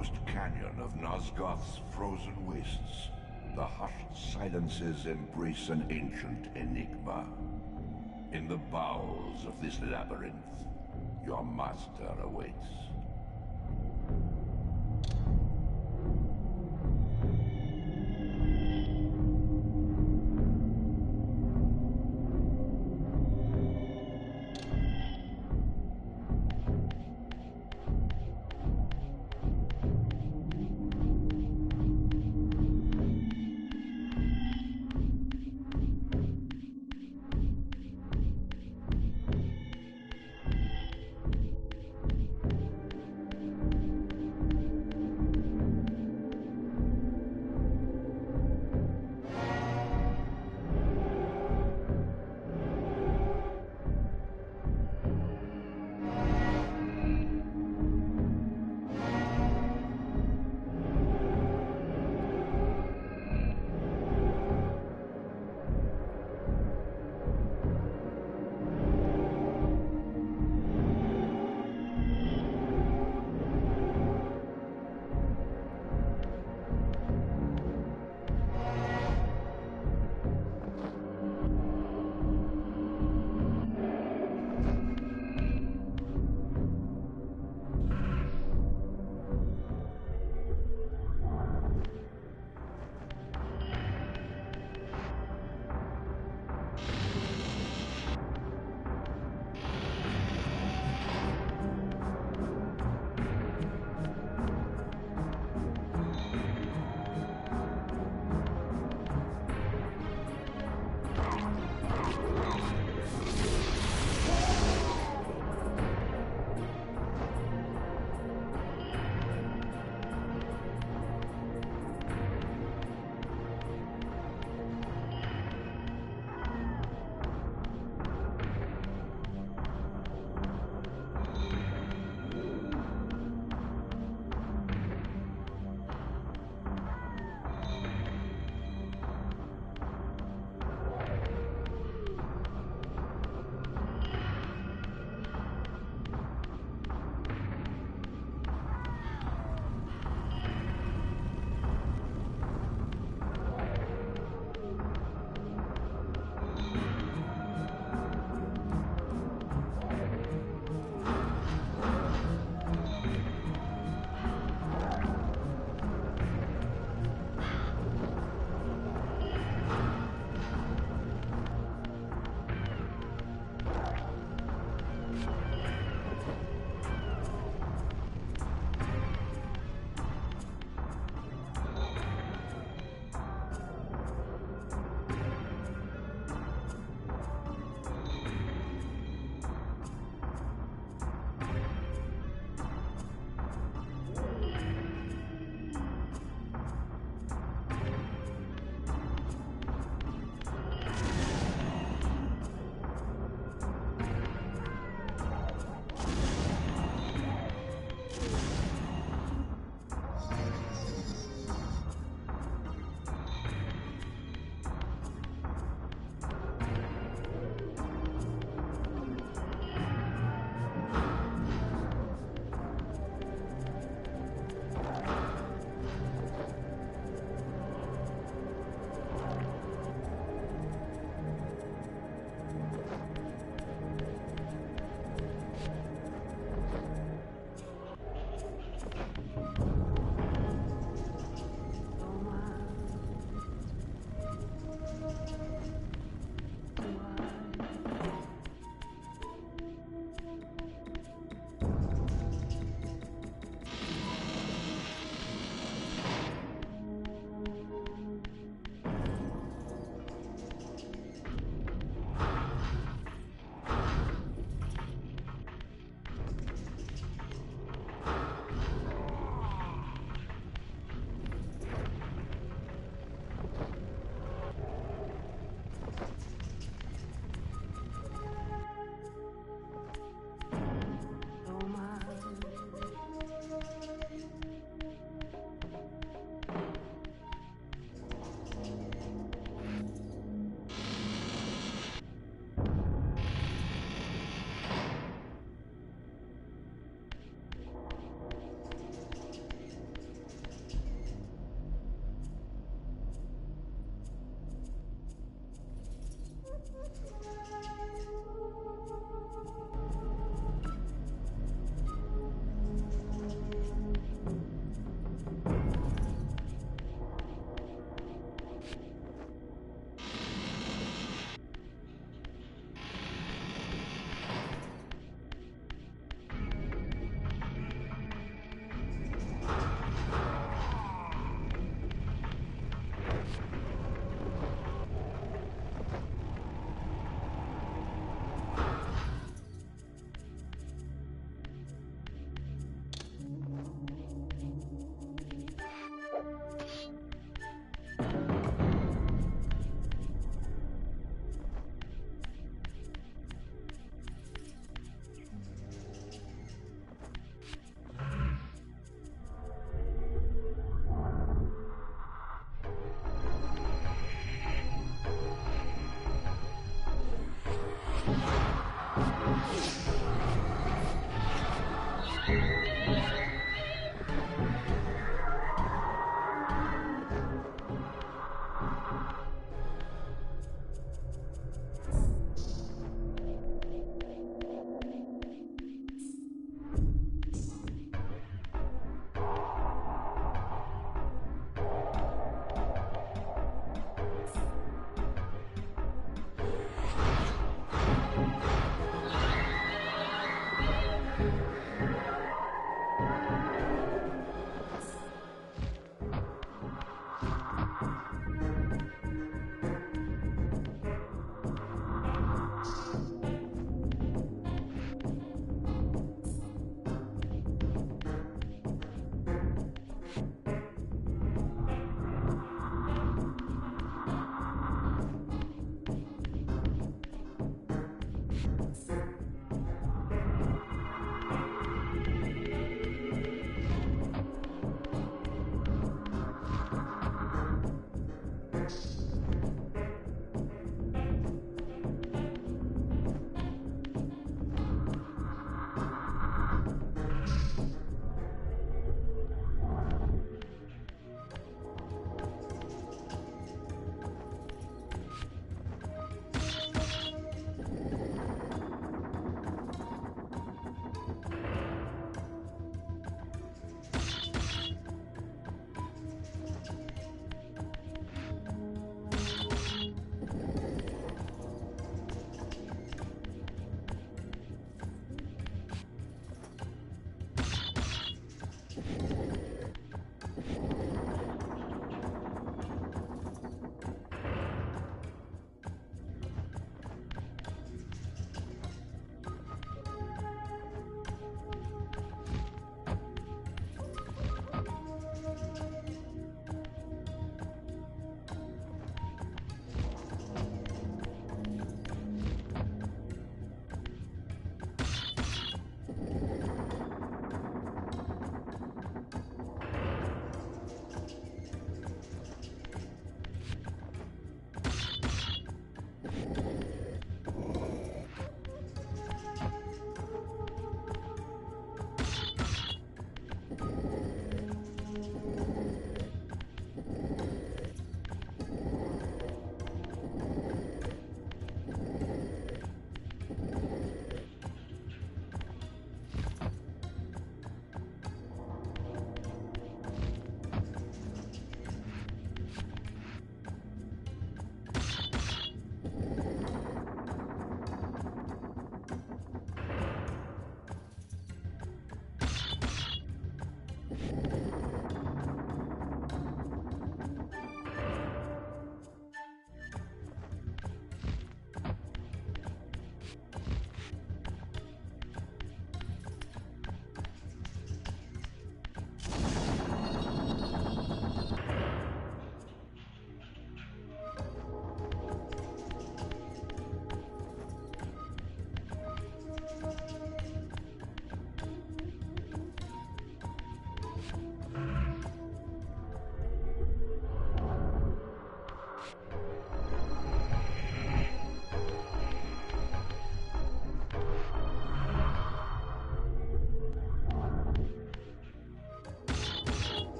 uttermost canyon of Nosgoth's frozen wastes, the hushed silences embrace an ancient enigma. In the bowels of this labyrinth, your master awaits.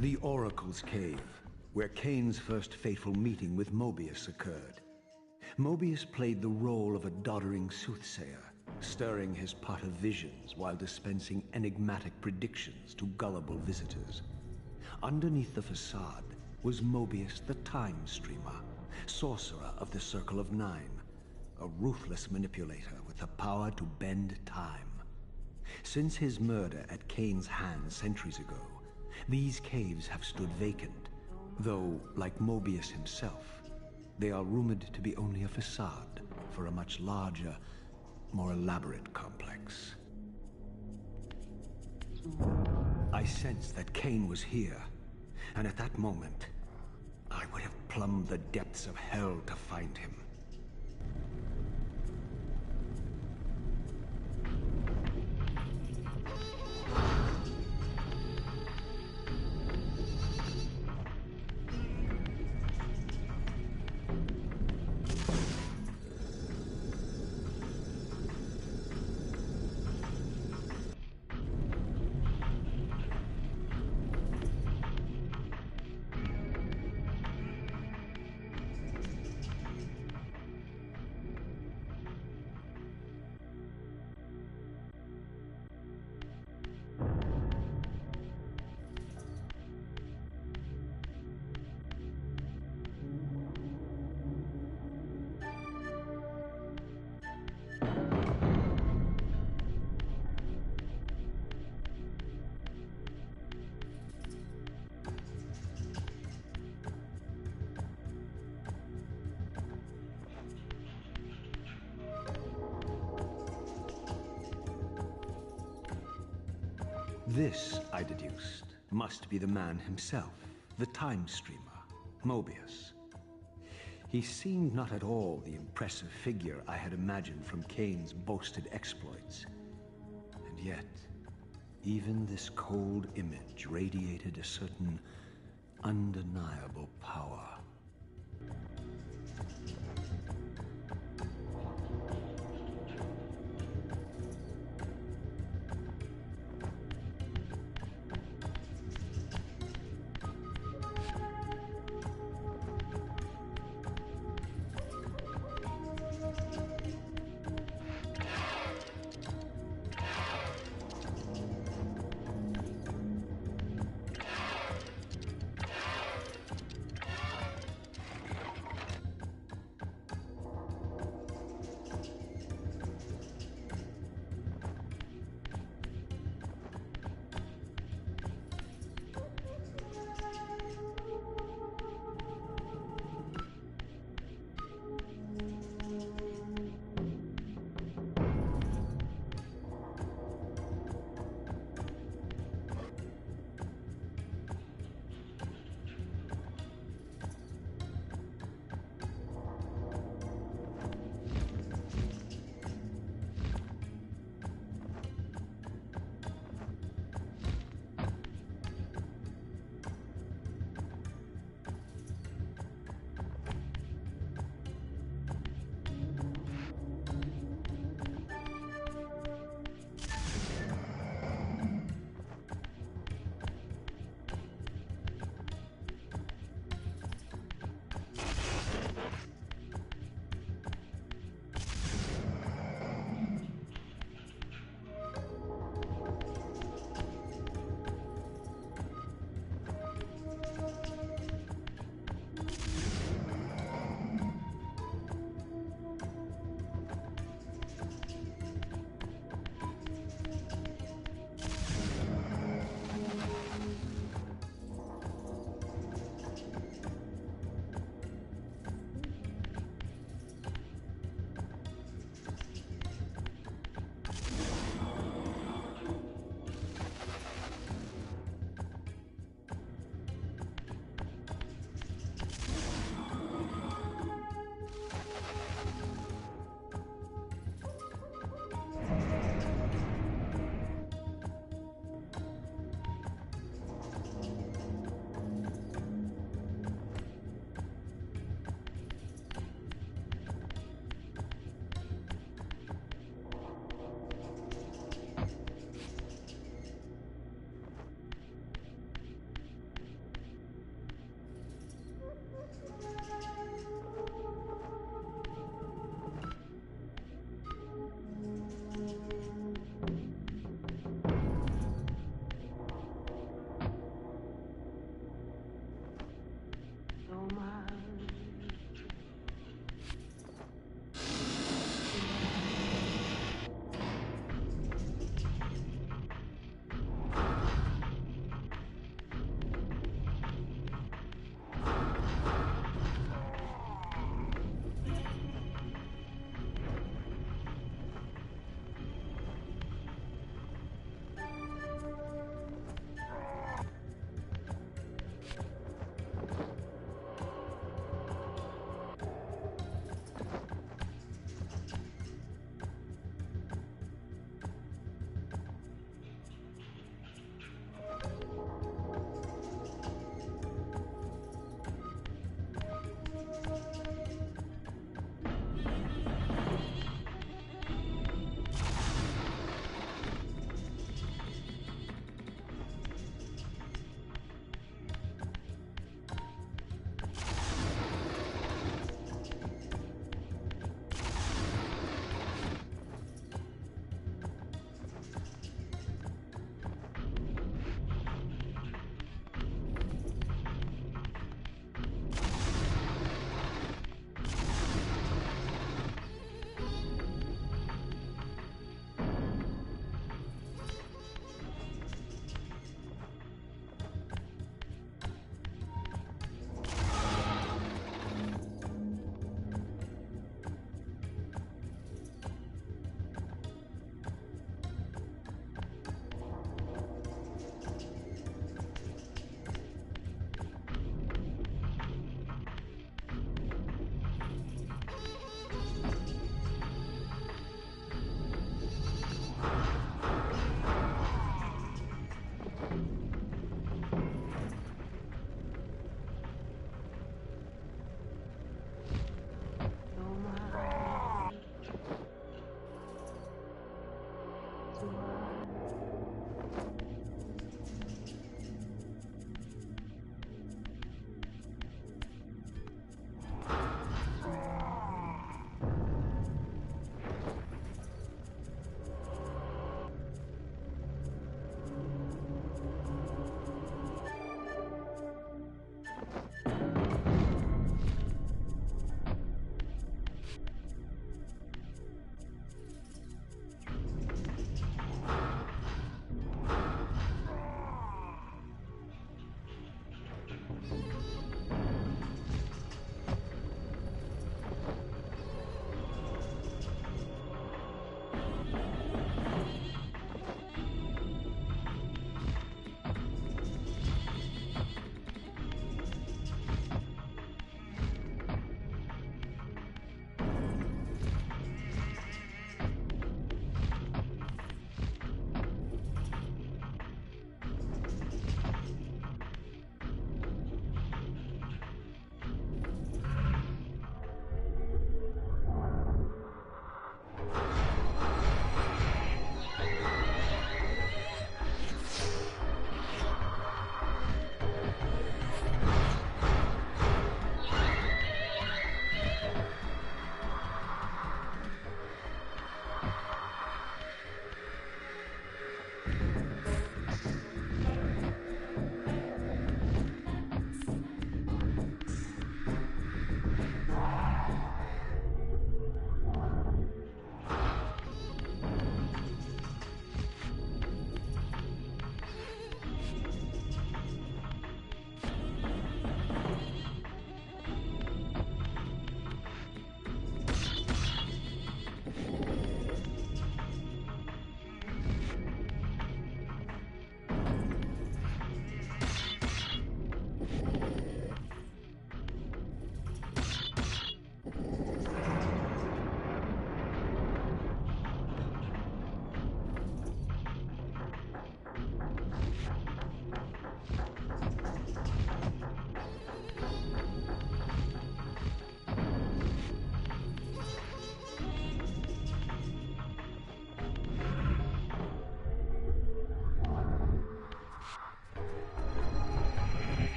The Oracle's Cave, where Kane's first fateful meeting with Mobius occurred. Mobius played the role of a doddering soothsayer, stirring his pot of visions while dispensing enigmatic predictions to gullible visitors. Underneath the facade was Mobius the Time Streamer, sorcerer of the Circle of Nine, a ruthless manipulator with the power to bend time. Since his murder at Kane's hands centuries ago, these caves have stood vacant, though, like Mobius himself, they are rumored to be only a facade for a much larger, more elaborate complex. I sensed that Kane was here, and at that moment, I would have plumbed the depths of hell to find him. This, I deduced, must be the man himself, the time streamer, Mobius. He seemed not at all the impressive figure I had imagined from Kane's boasted exploits. And yet, even this cold image radiated a certain undeniable power.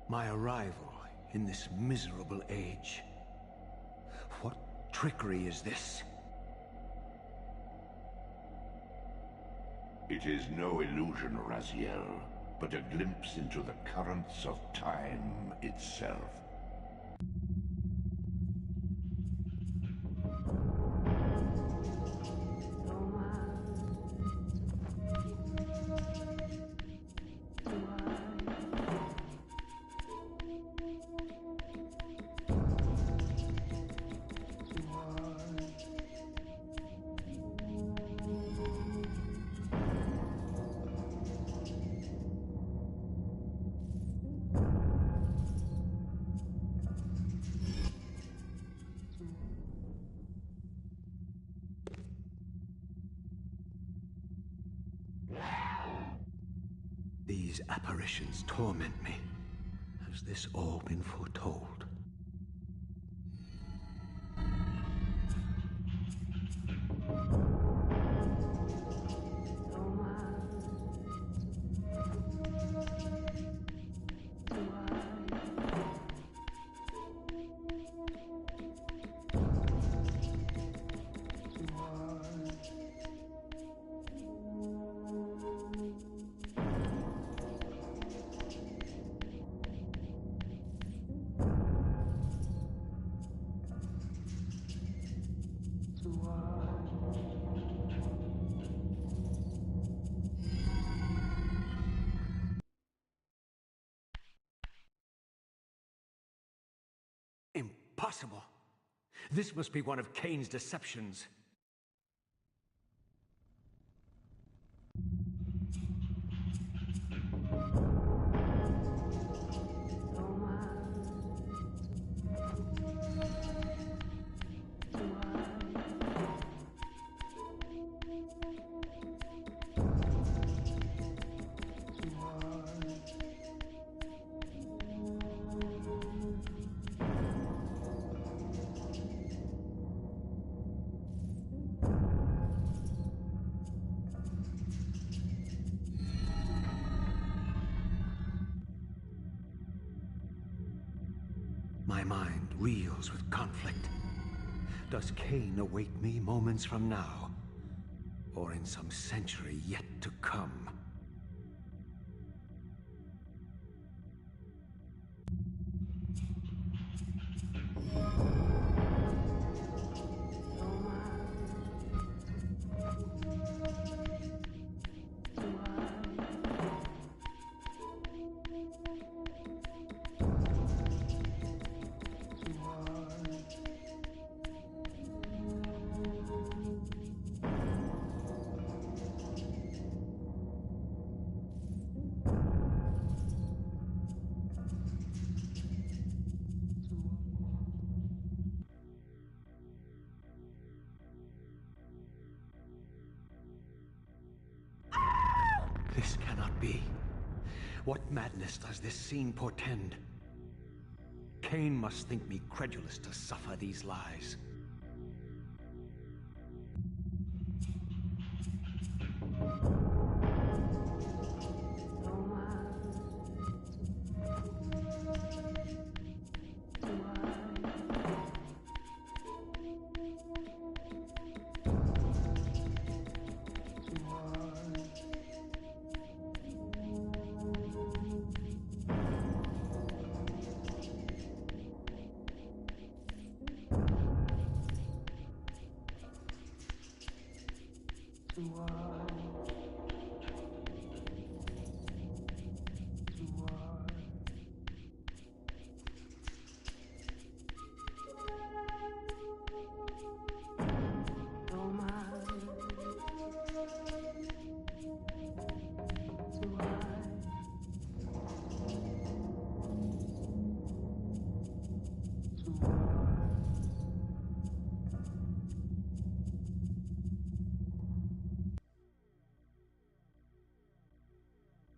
My arrival in this miserable age. What trickery is this? It is no illusion, Raziel, but a glimpse into the currents of time itself. These apparitions torment me. Has this all been foretold? Impossible! This must be one of Kane's deceptions. my mind reels with conflict. Does Cain await me moments from now, or in some century yet to come? This cannot be. What madness does this scene portend? Cain must think me credulous to suffer these lies.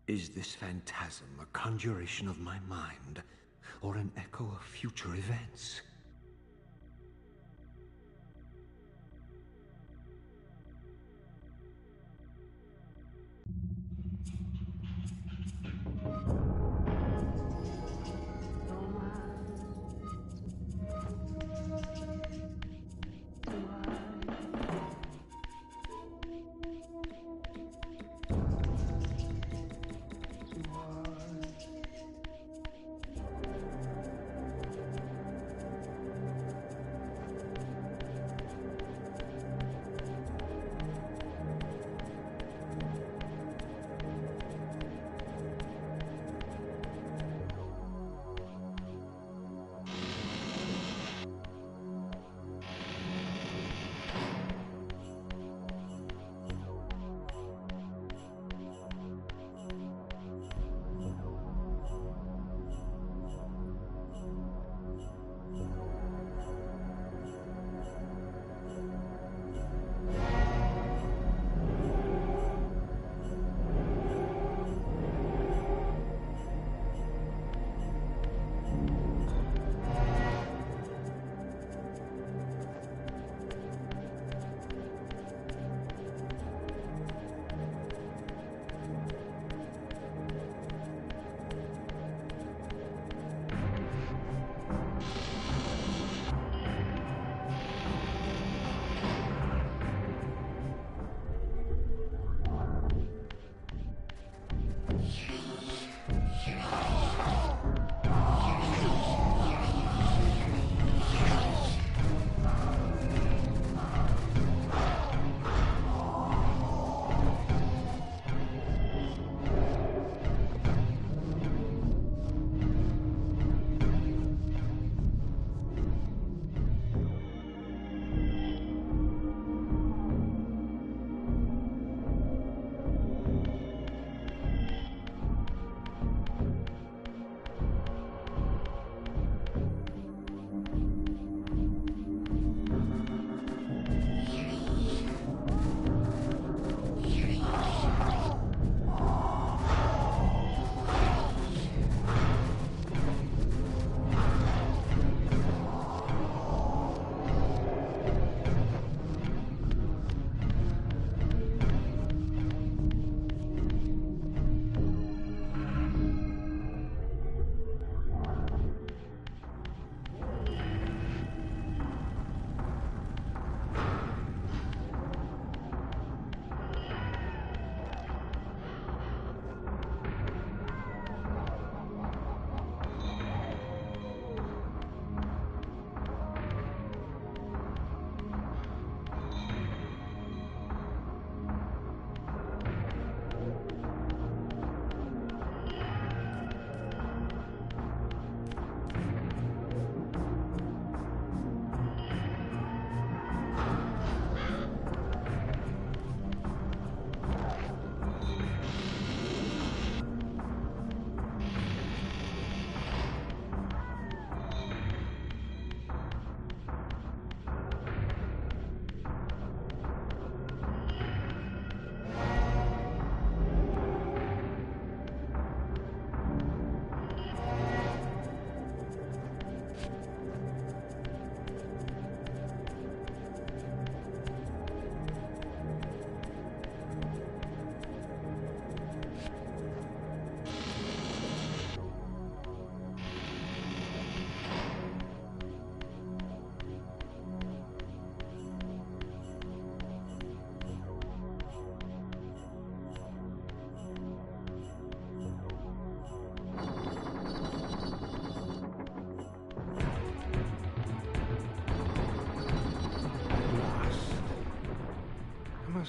Is this phantasm a conjuration of my mind, or an echo of future events?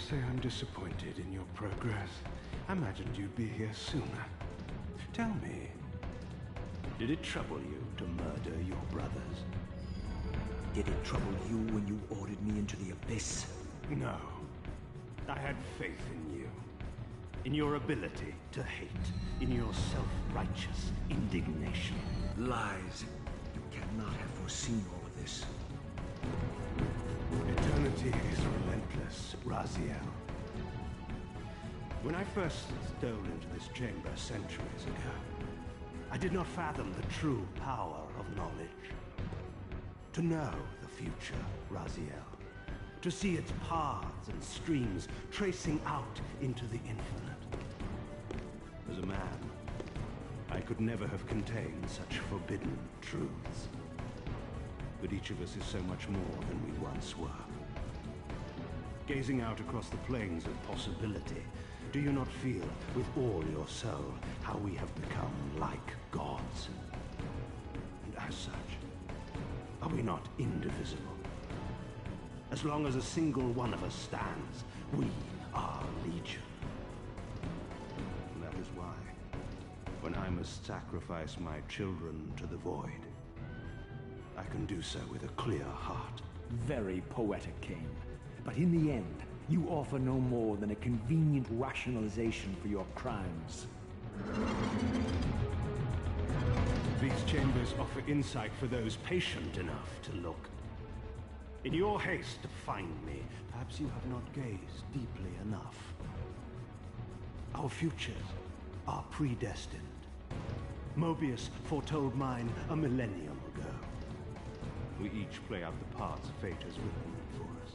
must say I'm disappointed in your progress. I imagined you'd be here sooner. Tell me, did it trouble you to murder your brothers? Did it trouble you when you ordered me into the abyss? No. I had faith in you. In your ability to hate. In your self-righteous indignation. Lies. You cannot have foreseen all of this. Eternity is relentless, Raziel. When I first stole into this chamber centuries ago, I did not fathom the true power of knowledge. To know the future, Raziel. To see its paths and streams tracing out into the infinite. As a man, I could never have contained such forbidden truths. But each of us is so much more than we once were. Gazing out across the plains of possibility, do you not feel with all your soul how we have become like gods? And as such, are we not indivisible? As long as a single one of us stands, we are legion. And that is why, when I must sacrifice my children to the void, I can do so with a clear heart. Very poetic, Cain. But in the end, you offer no more than a convenient rationalization for your crimes. These chambers offer insight for those patient enough to look. In your haste to find me, perhaps you have not gazed deeply enough. Our futures are predestined. Mobius foretold mine a millennium ago. We each play out the parts fate has written for us.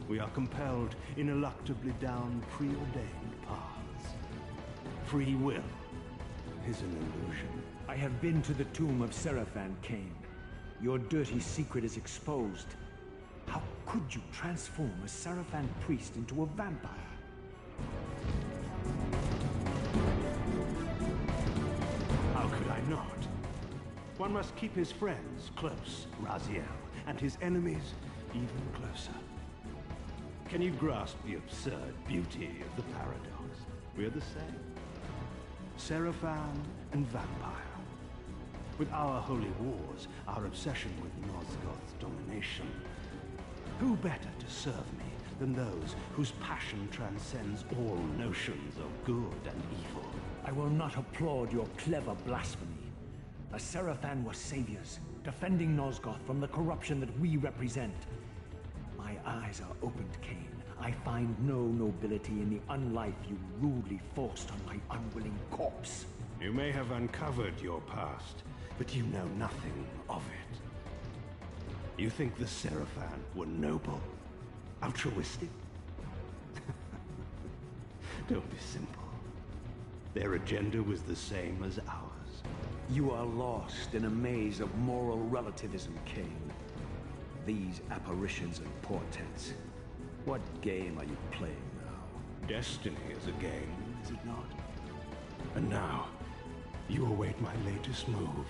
We are compelled ineluctably down preordained paths. Free will is an illusion. I have been to the tomb of Seraphan, Cain. Your dirty secret is exposed. How could you transform a Seraphan priest into a vampire? How could I not? One must keep his friends close, Raziel, and his enemies even closer. Can you grasp the absurd beauty of the paradox? We're the same. Seraphan and vampire. With our holy wars, our obsession with Nosgoth's domination, who better to serve me than those whose passion transcends all notions of good and evil? I will not applaud your clever blasphemy. The Seraphan were saviors, defending Nosgoth from the corruption that we represent. My eyes are opened, Cain. I find no nobility in the unlife you rudely forced on my unwilling corpse. You may have uncovered your past, but you know nothing of it. You think the Seraphan were noble, altruistic? Don't be simple. Their agenda was the same as ours. You are lost in a maze of moral relativism, Cain. These apparitions and portents. What game are you playing now? Destiny is a game, is it not? And now, you await my latest move.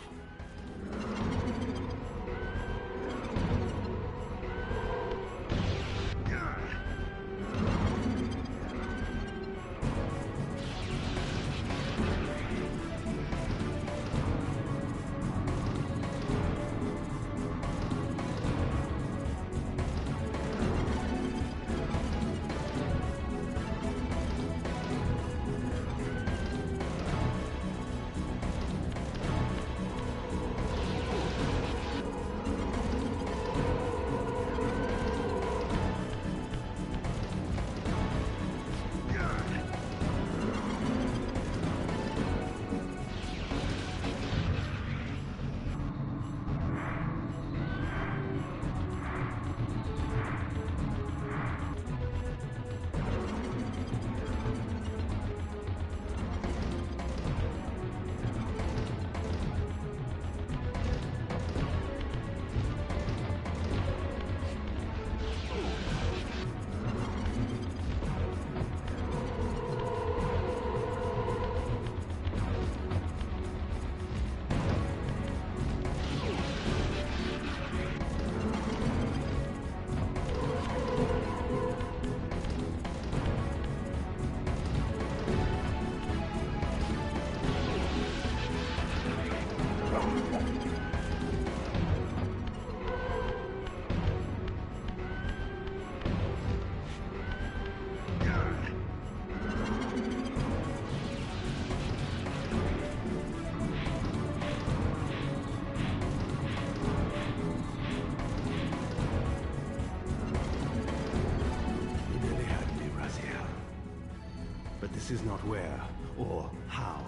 is not where or how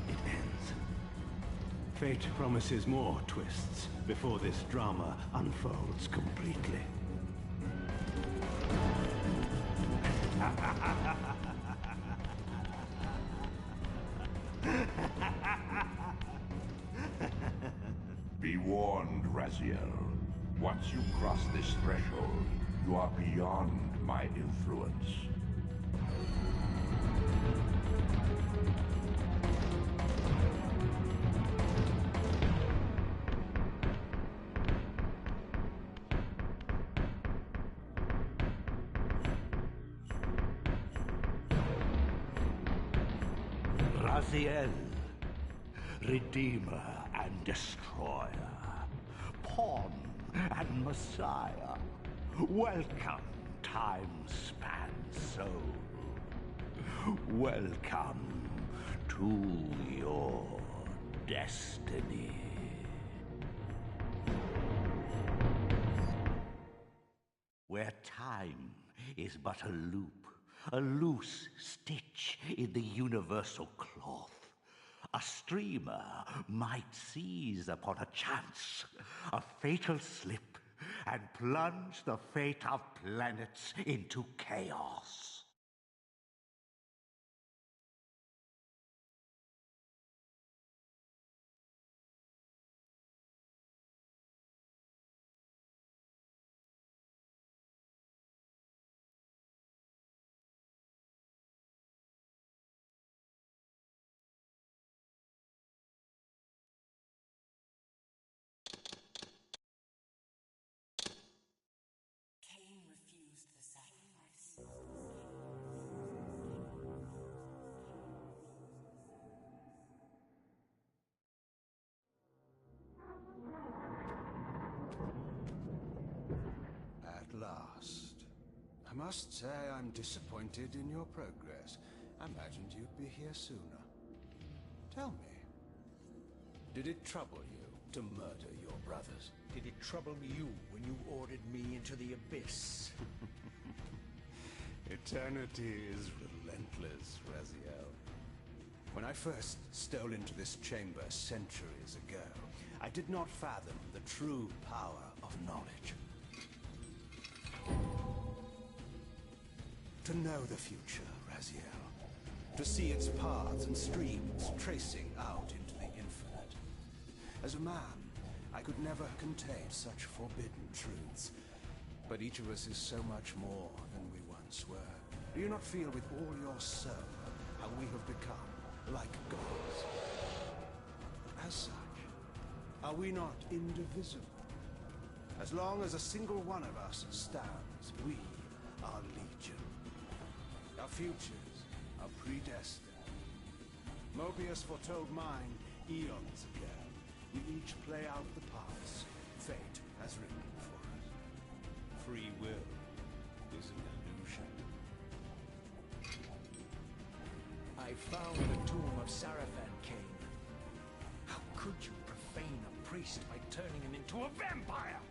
it ends. Fate promises more twists before this drama unfolds completely. Be warned, Raziel. Once you cross this threshold, you are beyond my influence. Raziel, Redeemer and Destroyer, Pawn and Messiah. Welcome, time-span soul. Welcome to your destiny. Where time is but a loop, a loose stitch in the universal cloth. A streamer might seize upon a chance, a fatal slip, and plunge the fate of planets into chaos. At last. I must say I'm disappointed in your progress. I imagined you'd be here sooner. Tell me, did it trouble you to murder your brothers? Did it trouble you when you ordered me into the abyss? Eternity is relentless, Raziel. When I first stole into this chamber centuries ago, I did not fathom the true power of knowledge. To know the future, Raziel. To see its paths and streams tracing out into the infinite. As a man, I could never contain such forbidden truths. But each of us is so much more than we once were. Do you not feel with all your soul how we have become like gods? As such, are we not indivisible? As long as a single one of us stands, we are legion. Our futures are predestined. Mobius foretold mine eons ago. We each play out the parts fate has written for us. Free will is an illusion. I found the tomb of Sarafan, Kane. How could you profane a priest by turning him into a vampire?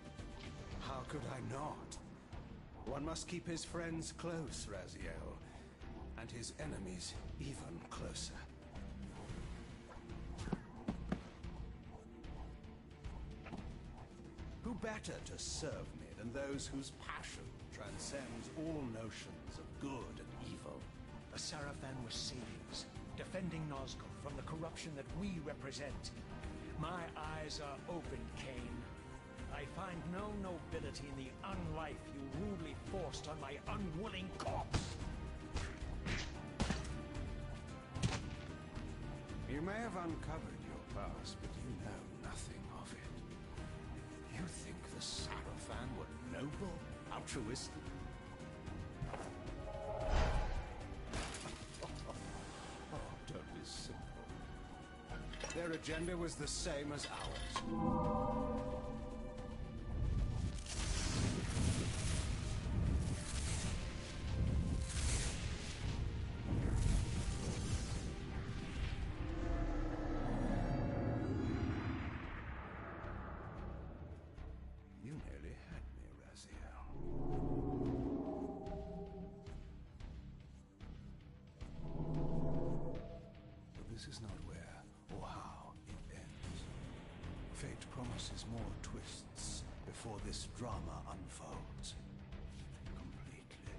How could I not? One must keep his friends close, Raziel, and his enemies even closer. Who better to serve me than those whose passion transcends all notions of good and evil? The Sarafan were saviors, defending Nazgul from the corruption that we represent. My eyes are open, Kane. I find no nobility in the unlife you rudely forced on my unwilling corpse. You may have uncovered your past, but you know nothing of it. You think the Sarafan were noble, altruistic? Oh, don't be simple. Their agenda was the same as ours. You nearly had me, Raziel. is not where or how it ends. Fate promises more twists before this drama unfolds completely.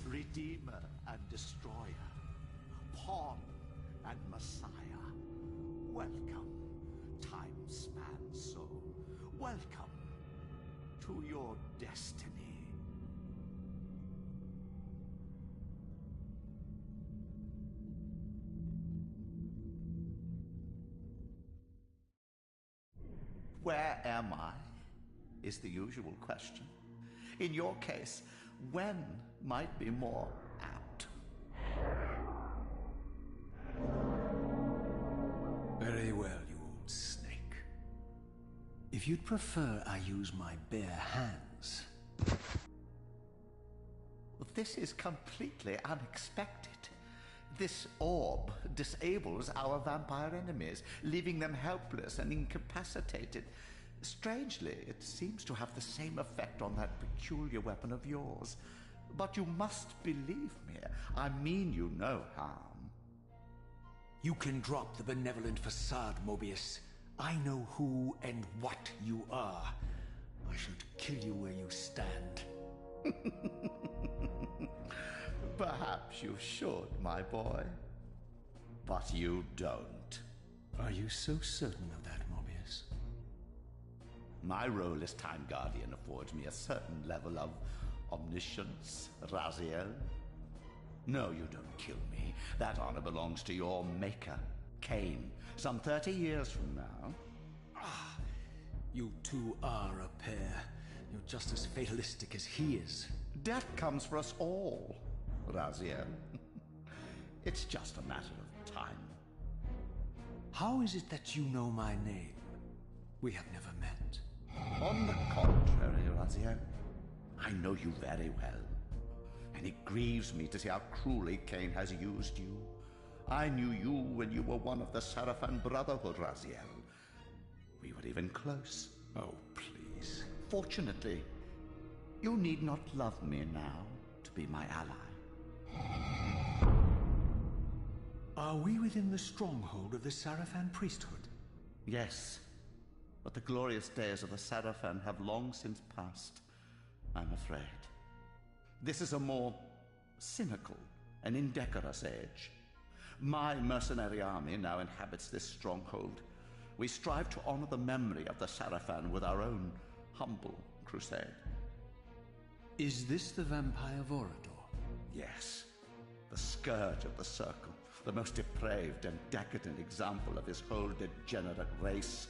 Redeemer and Destroyer, Pawn and Messiah. Welcome, time-span soul. Welcome to your destiny. Where am I? Is the usual question. In your case, when might be more apt. Very well, you old snake. If you'd prefer I use my bare hands... This is completely unexpected. This orb disables our vampire enemies, leaving them helpless and incapacitated. Strangely, it seems to have the same effect on that peculiar weapon of yours. But you must believe me. I mean you no harm. You can drop the benevolent facade, Mobius. I know who and what you are. I should kill you where you stand. Perhaps you should, my boy. But you don't. Are you so certain of that, Mobius? My role as Time Guardian affords me a certain level of omniscience, Raziel. No, you don't kill me. That honor belongs to your maker, Cain, some 30 years from now. Ah, you two are a pair. You're just as fatalistic as he is. Death comes for us all, Raziel. It's just a matter of time. How is it that you know my name? We have never met. On the contrary, Raziel, I know you very well. And it grieves me to see how cruelly Cain has used you. I knew you when you were one of the Sarafan Brotherhood, Raziel. We were even close. Oh, please. Fortunately, you need not love me now to be my ally. Are we within the stronghold of the Sarafan priesthood? Yes, but the glorious days of the Sarafan have long since passed, I'm afraid. This is a more cynical and indecorous age. My mercenary army now inhabits this stronghold. We strive to honor the memory of the Sarafan with our own humble crusade. Is this the vampire Vorador? Yes, the scourge of the Circle, the most depraved and decadent example of his whole degenerate race.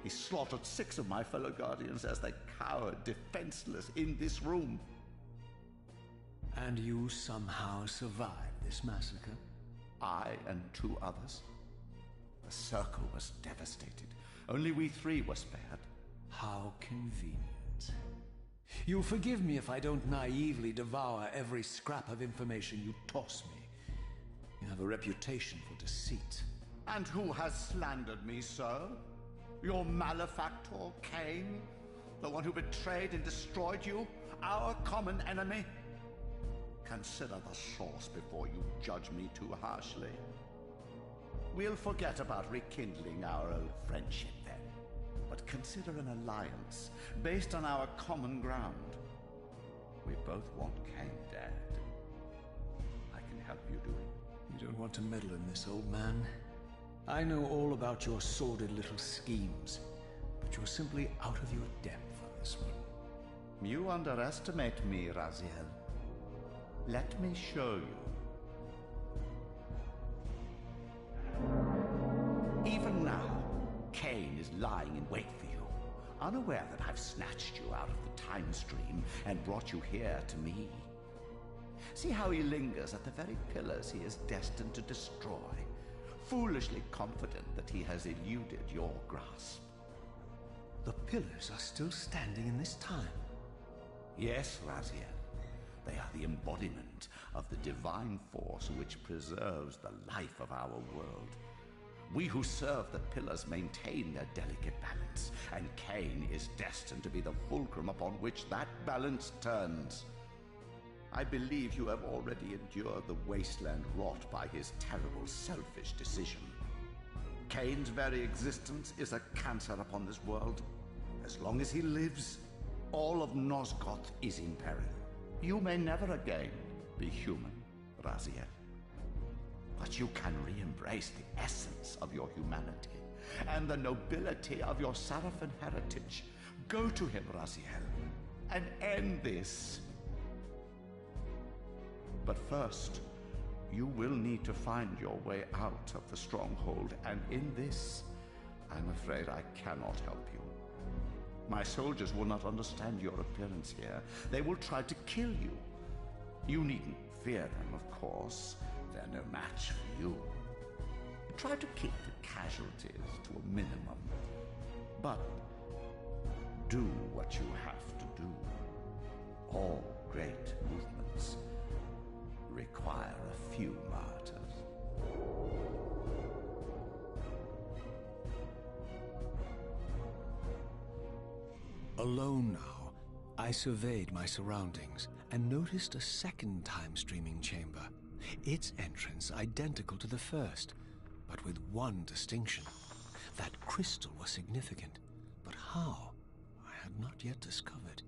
He slaughtered 6 of my fellow Guardians as they cowered defenseless in this room. And you somehow survived this massacre? I and 2 others. The Circle was devastated. Only we 3 were spared. How convenient. You'll forgive me if I don't naively devour every scrap of information you toss me. You have a reputation for deceit. And who has slandered me so? Your malefactor, Cain? The one who betrayed and destroyed you? Our common enemy? Consider the source before you judge me too harshly. We'll forget about rekindling our old friendship then, but consider an alliance based on our common ground. We both want Cain dead. I can help you do it. You don't want to meddle in this, old man. I know all about your sordid little schemes, but you're simply out of your depth on this one. You underestimate me, Raziel. Let me show you. Even now, Cain is lying in wait for you, unaware that I've snatched you out of the time stream and brought you here to me. See how he lingers at the very pillars he is destined to destroy, foolishly confident that he has eluded your grasp. The pillars are still standing in this time. Yes, Raziel. They are the embodiment of the divine force which preserves the life of our world. We who serve the pillars maintain their delicate balance, and Cain is destined to be the fulcrum upon which that balance turns. I believe you have already endured the wasteland wrought by his terrible, selfish decision. Cain's very existence is a cancer upon this world. As long as he lives, all of Nosgoth is in peril. You may never again be human, Raziel. But you can re-embrace the essence of your humanity and the nobility of your Sarafan heritage. Go to him, Raziel, and end this. But first, you will need to find your way out of the stronghold, and in this, I'm afraid I cannot help you. My soldiers will not understand your appearance here. They will try to kill you. You needn't fear them, of course. They're no match for you. Try to keep the casualties to a minimum. But do what you have to do. All great movements require a few martyrs. Alone now, I surveyed my surroundings and noticed a second time-streaming chamber. Its entrance identical to the first, but with one distinction. That crystal was significant, but how, I had not yet discovered.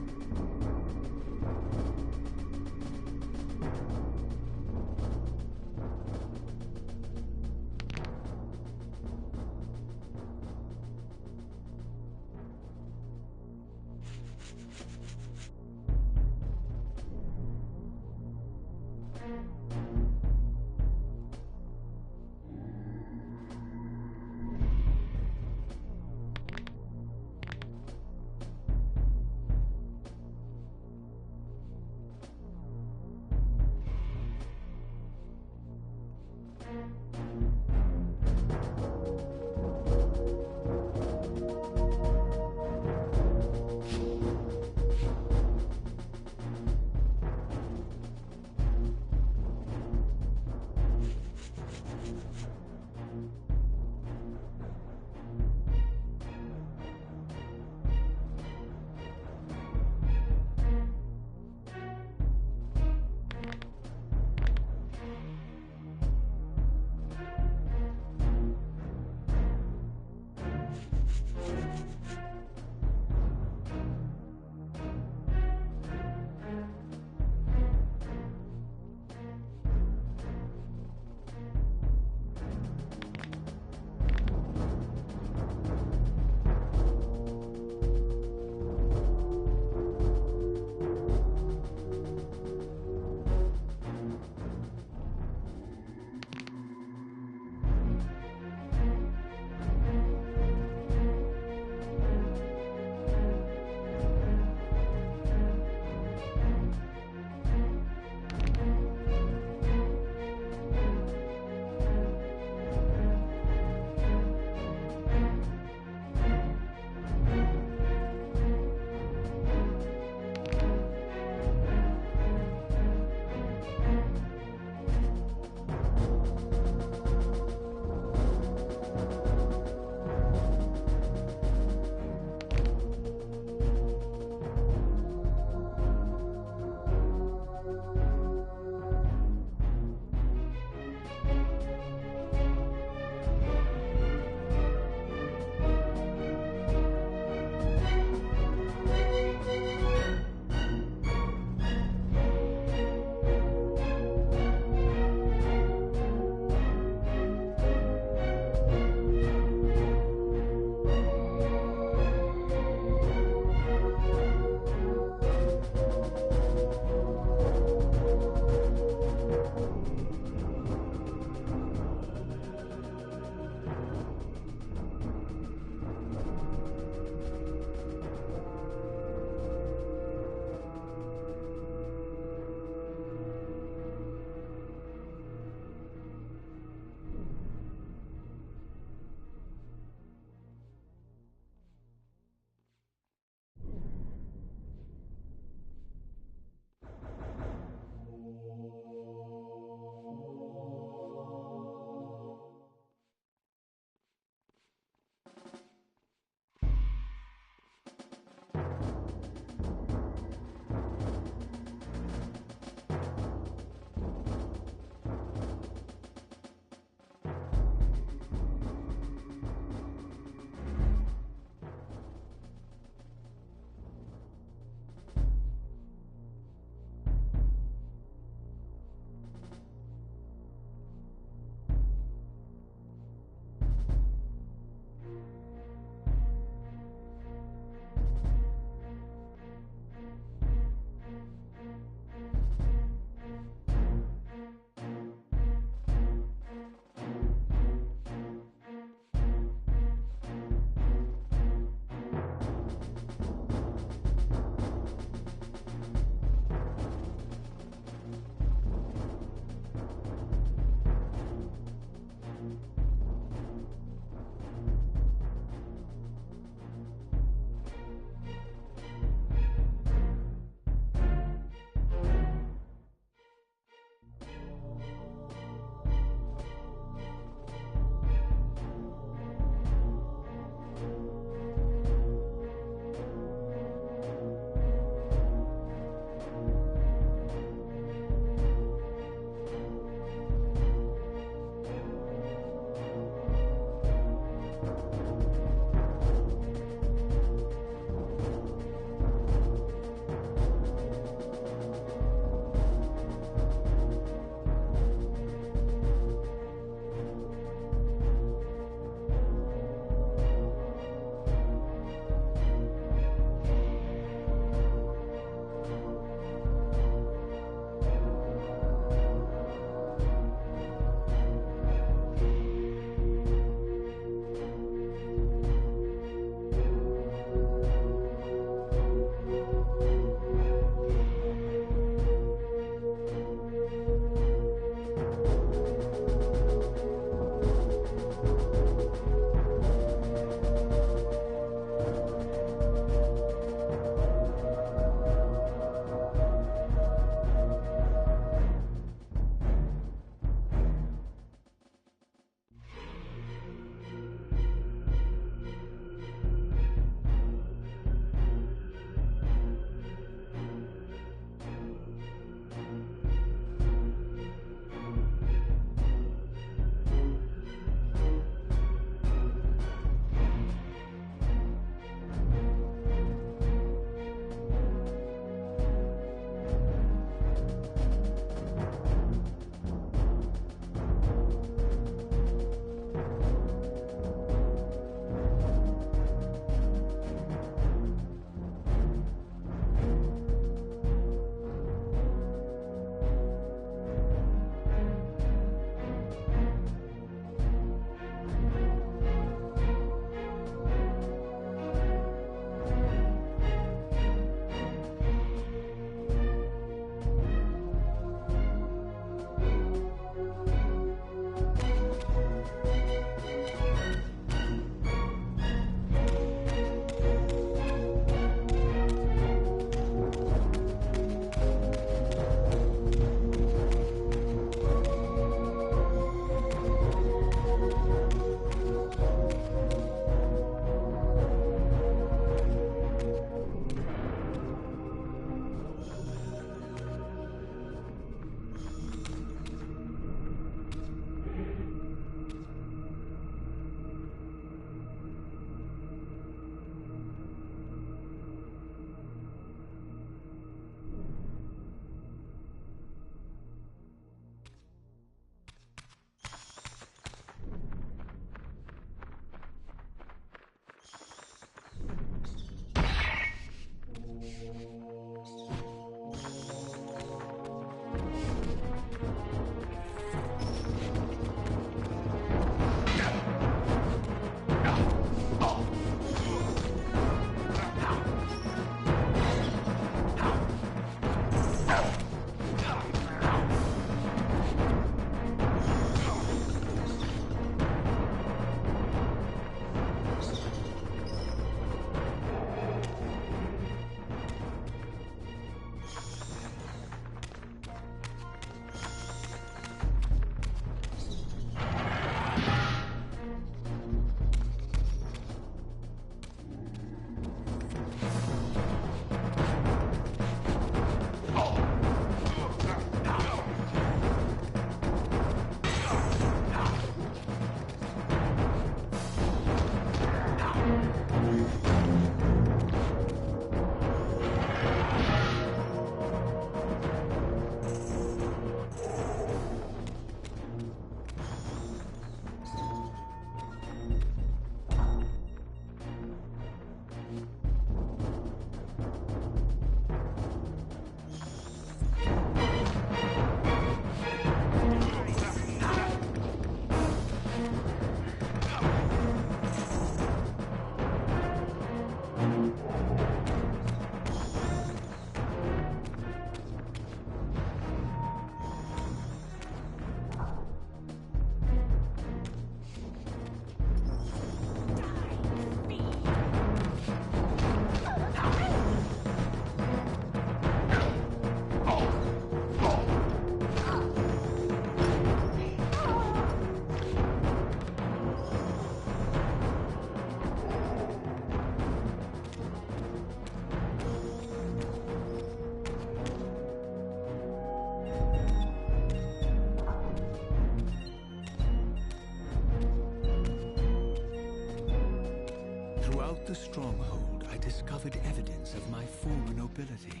the stronghold, I discovered evidence of my former nobility,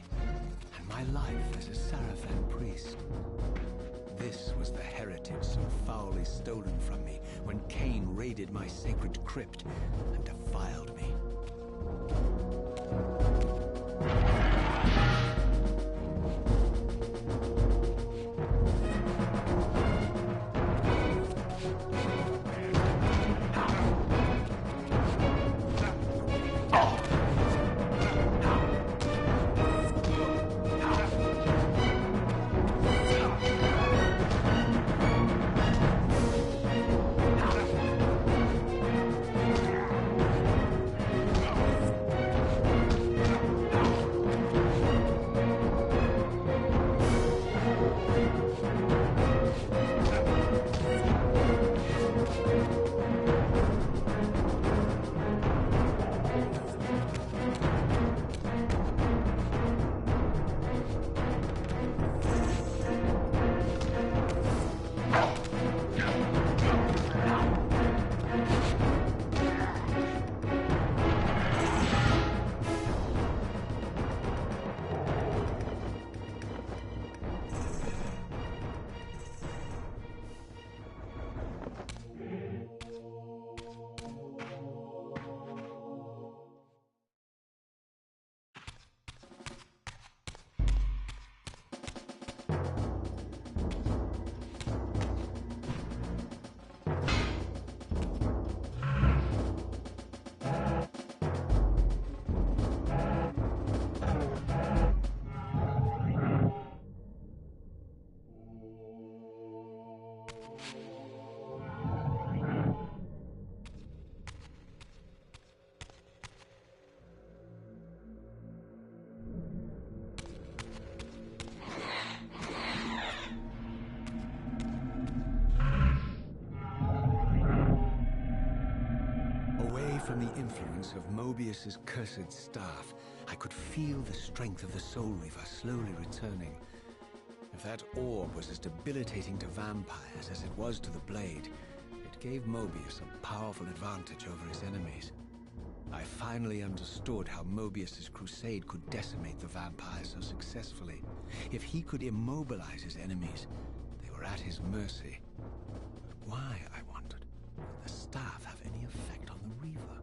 and my life as a Sarafan priest. This was the heritage so foully stolen from me when Cain raided my sacred crypt and defiled me. From the influence of Mobius's cursed staff, I could feel the strength of the Soul Reaver slowly returning. If that orb was as debilitating to vampires as it was to the blade, it gave Mobius a powerful advantage over his enemies. I finally understood how Mobius's crusade could decimate the vampires so successfully. If he could immobilize his enemies, they were at his mercy. But why, I wondered, would the staff have any effect on the Reaver?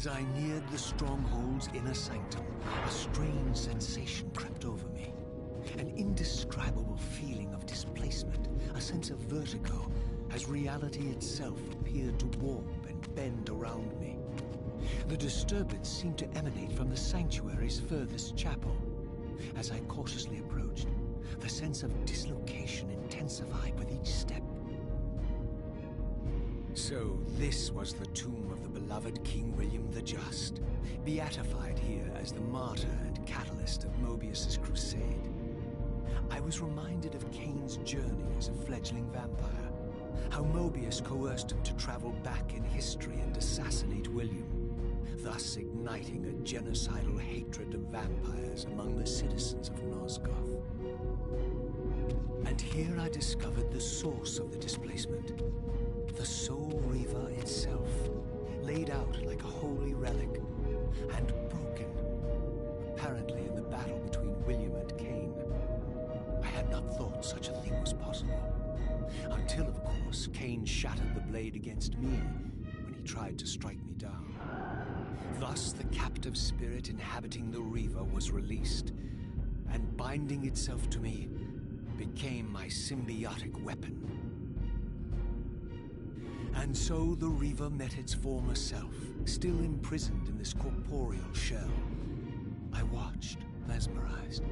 As I neared the stronghold's inner sanctum, a strange sensation crept over me. An indescribable feeling of displacement, a sense of vertigo, as reality itself appeared to warp and bend around me. The disturbance seemed to emanate from the sanctuary's furthest chapel. As I cautiously approached, the sense of dislocation intensified with each step. So this was the tomb of the beloved King William the Just, beatified here as the martyr and catalyst of Mobius's crusade. I was reminded of Kane's journey as a fledgling vampire, how Mobius coerced him to travel back in history and assassinate William, thus igniting a genocidal hatred of vampires among the citizens of Nosgoth. And here I discovered the source of the displacement. The Soul Reaver itself, laid out like a holy relic, and broken, apparently in the battle between William and Kane. I had not thought such a thing was possible, until, of course, Kane shattered the blade against me when he tried to strike me down. Thus, the captive spirit inhabiting the Reaver was released, and binding itself to me became my symbiotic weapon. And so the Reaver met its former self, still imprisoned in this corporeal shell. I watched, mesmerized,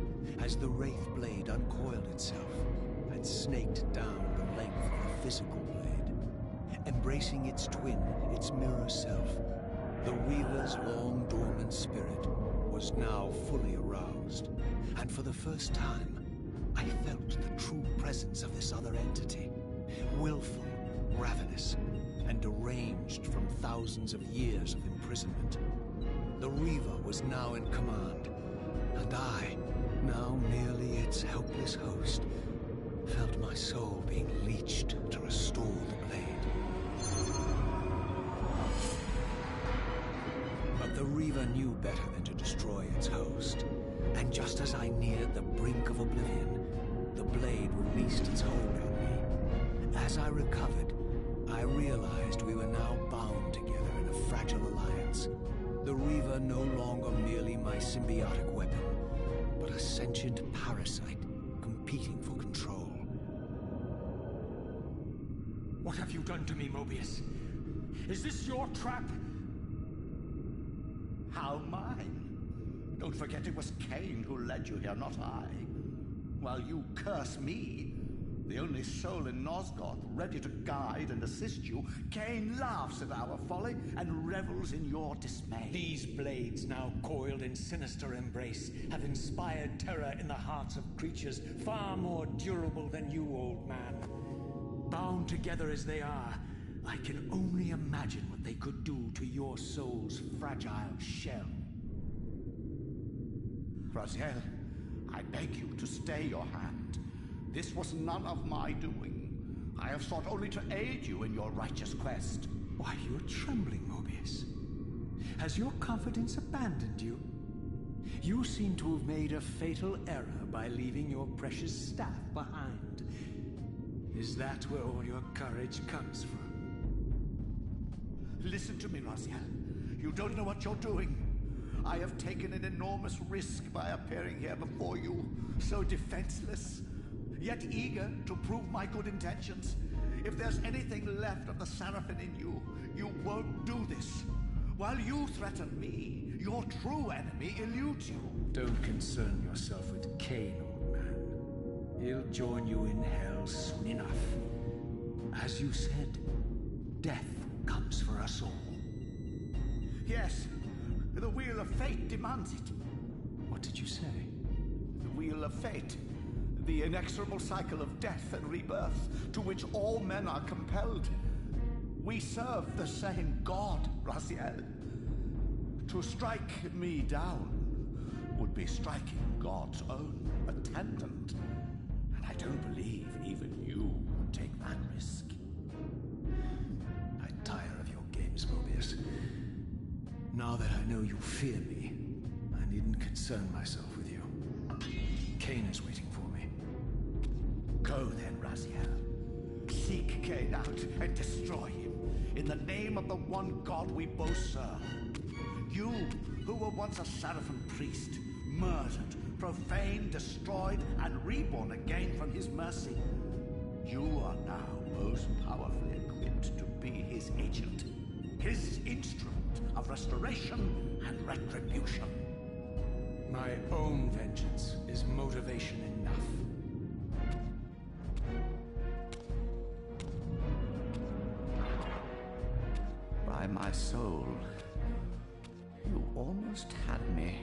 as the Wraith blade uncoiled itself and snaked down the length of the physical blade. Embracing its twin, its mirror self, the Reaver's long dormant spirit was now fully aroused, and for the first time, I felt the true presence of this other entity, willful, ravenous, and deranged from thousands of years of imprisonment. The Reaver was now in command, and I, now merely its helpless host, felt my soul being leached to restore the blade. But the Reaver knew better than to destroy its host, and just as I neared the brink of oblivion, the blade released its hold on me. As I recovered, I realized we were now bound together in a fragile alliance. The Reaver no longer merely my symbiotic weapon, but a sentient parasite competing for control. What have you done to me, Mobius? Is this your trap? How mine? Don't forget it was Kane who led you here, not I. While you curse me, the only soul in Nosgoth ready to guide and assist you, Kane laughs at our folly and revels in your dismay. These blades, now coiled in sinister embrace, have inspired terror in the hearts of creatures far more durable than you, old man. Bound together as they are, I can only imagine what they could do to your soul's fragile shell. Raziel, I beg you to stay your hand. This was none of my doing. I have sought only to aid you in your righteous quest. Why, you're trembling, Mobius. Has your confidence abandoned you? You seem to have made a fatal error by leaving your precious staff behind. Is that where all your courage comes from? Listen to me, Raziel. You don't know what you're doing. I have taken an enormous risk by appearing here before you, so defenseless, yet eager to prove my good intentions. If there's anything left of the Seraphim in you, you won't do this. While you threaten me, your true enemy eludes you. Don't concern yourself with Kane, old man. He'll join you in hell soon enough. As you said, death comes for us all. Yes, the Wheel of Fate demands it. What did you say? The Wheel of Fate. The inexorable cycle of death and rebirth to which all men are compelled. We serve the same God, Raziel. To strike me down would be striking God's own attendant. And I don't believe even you would take that risk. I tire of your games, Mobius. Now that I know you fear me, I needn't concern myself with you. Kane is waiting for me. Go then, Raziel. Seek Kane out and destroy him in the name of the one God we both serve. You, who were once a Seraphim priest, murdered, profaned, destroyed, and reborn again from his mercy. You are now most powerfully equipped to be his agent, his instrument of restoration and retribution. My own vengeance is motivation enough. By my soul, you almost had me,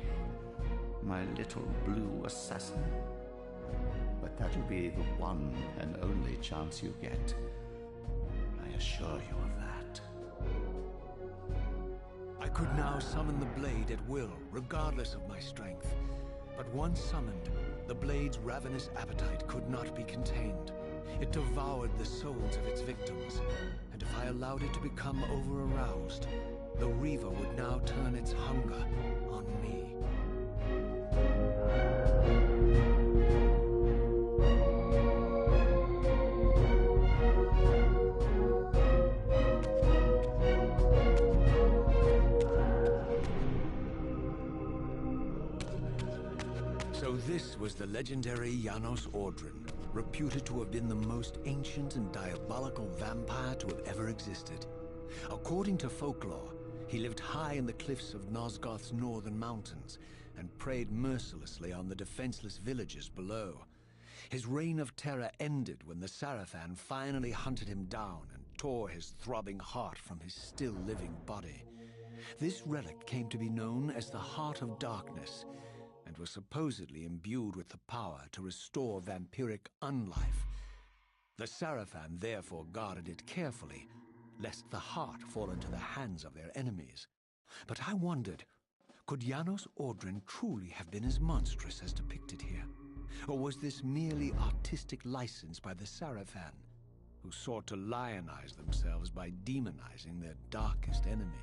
my little blue assassin. But that'll be the one and only chance you get. I assure you of that. I could now summon the blade at will, regardless of my strength. But once summoned, the blade's ravenous appetite could not be contained. It devoured the souls of its victims, and if I allowed it to become over-aroused, the Reaver would now turn its hunger on me. So this was the legendary Janos Ordren, reputed to have been the most ancient and diabolical vampire to have ever existed. According to folklore, he lived high in the cliffs of Nosgoth's northern mountains and preyed mercilessly on the defenseless villagers below. His reign of terror ended when the Sarafan finally hunted him down and tore his throbbing heart from his still-living body. This relic came to be known as the Heart of Darkness, and was supposedly imbued with the power to restore vampiric unlife. The Sarafan therefore guarded it carefully, lest the heart fall into the hands of their enemies. But I wondered, could Janos Ordren truly have been as monstrous as depicted here? Or was this merely artistic license by the Sarafan, who sought to lionize themselves by demonizing their darkest enemy?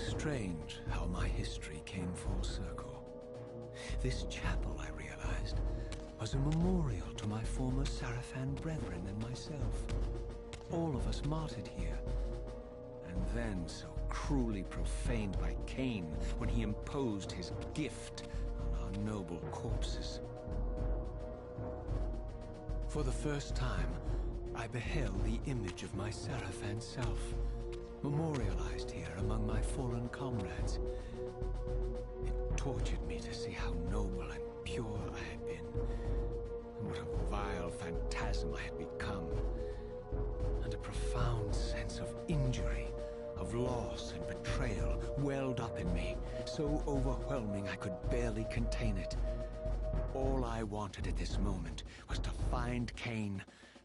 Strange how my history came full circle. This chapel, I realized, was a memorial to my former Sarafan brethren and myself. All of us martyred here, and then so cruelly profaned by Cain when he imposed his gift on our noble corpses. For the first time, I beheld the image of my Sarafan self, memorialized here among my fallen comrades. It tortured me to see how noble and pure I had been, and what a vile phantasm I had become. And a profound sense of injury, of loss and betrayal welled up in me, so overwhelming I could barely contain it. All I wanted at this moment was to find Cain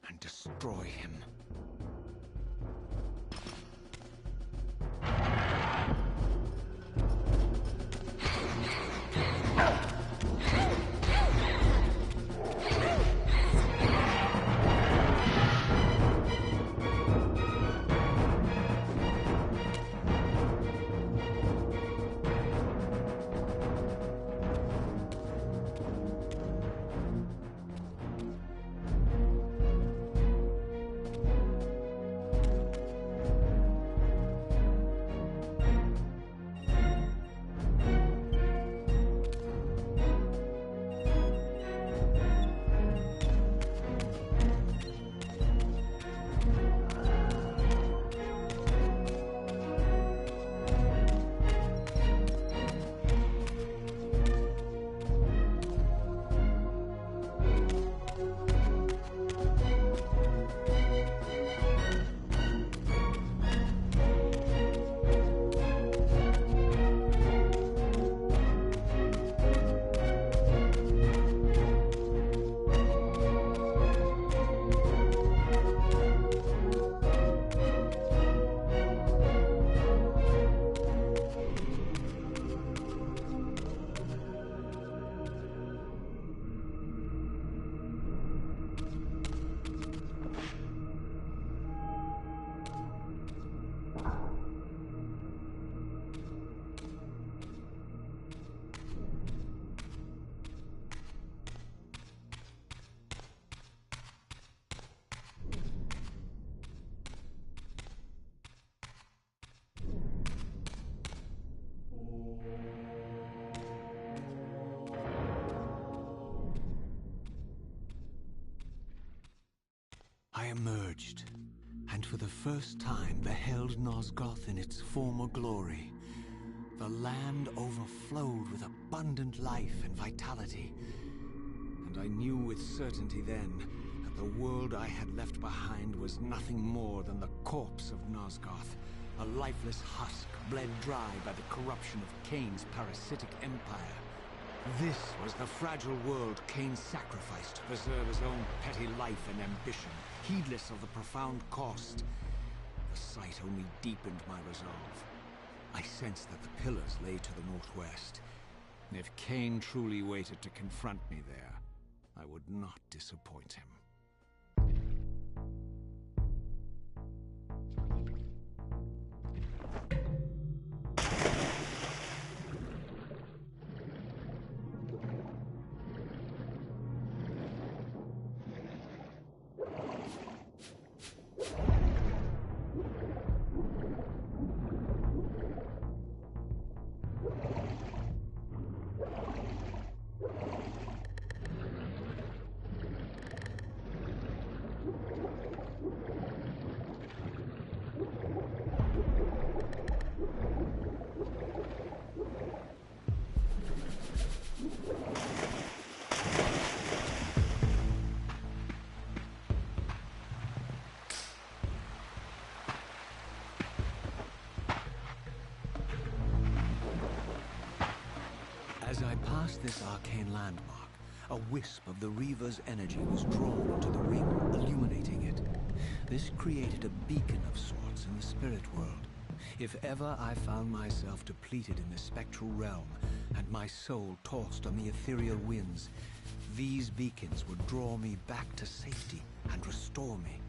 and destroy him. for the first time beheld Nosgoth in its former glory. The land overflowed with abundant life and vitality, and I knew with certainty then that the world I had left behind was nothing more than the corpse of Nosgoth, a lifeless husk bled dry by the corruption of Kain's parasitic empire. This was the fragile world Kain sacrificed to preserve his own petty life and ambition, heedless of the profound cost. The sight only deepened my resolve. I sensed that the pillars lay to the northwest. If Kain truly waited to confront me there, I would not disappoint him. As I passed this arcane landmark, a wisp of the Reaver's energy was drawn into the ring, illuminating it. This created a beacon of sorts in the spirit world. If ever I found myself depleted in the spectral realm, and my soul tossed on the ethereal winds, these beacons would draw me back to safety and restore me.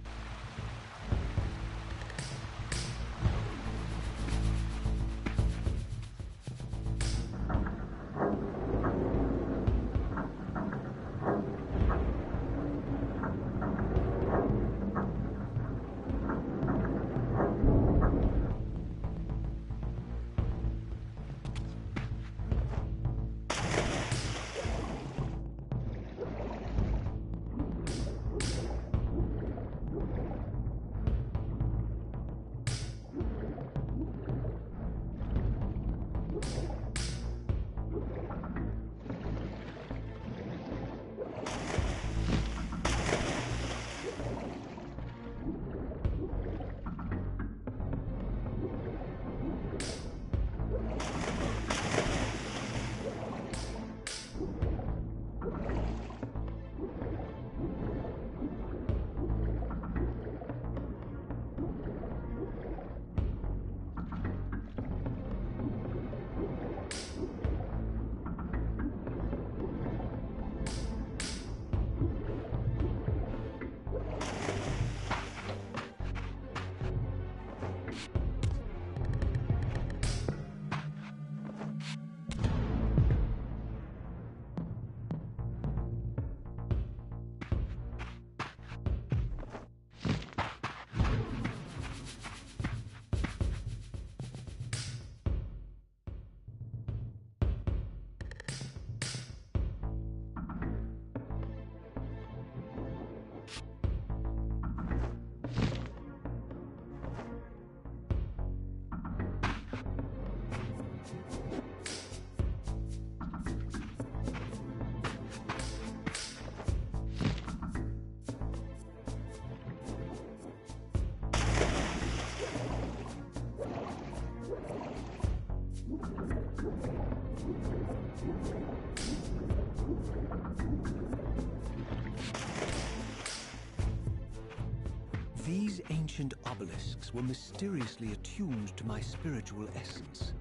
These ancient obelisks were mysteriously attuned to my spiritual essence.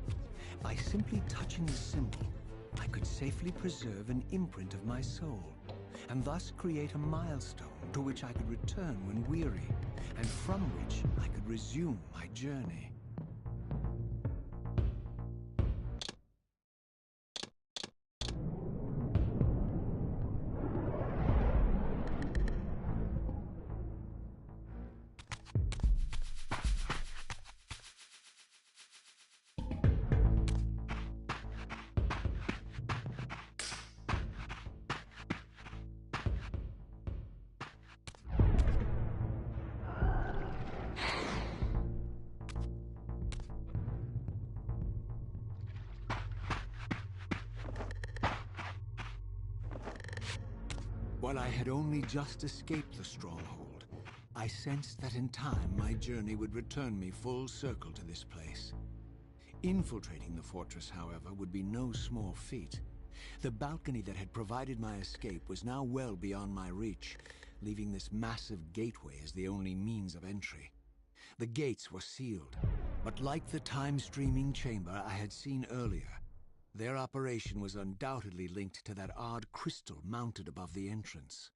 By simply touching the symbol, I could safely preserve an imprint of my soul, and thus create a milestone to which I could return when weary, and from which I could resume my journey. While I had only just escaped the stronghold, I sensed that in time my journey would return me full circle to this place. Infiltrating the fortress, however, would be no small feat. The balcony that had provided my escape was now well beyond my reach, leaving this massive gateway as the only means of entry. The gates were sealed, but like the time-streaming chamber I had seen earlier, their operation was undoubtedly linked to that odd crystal mounted above the entrance.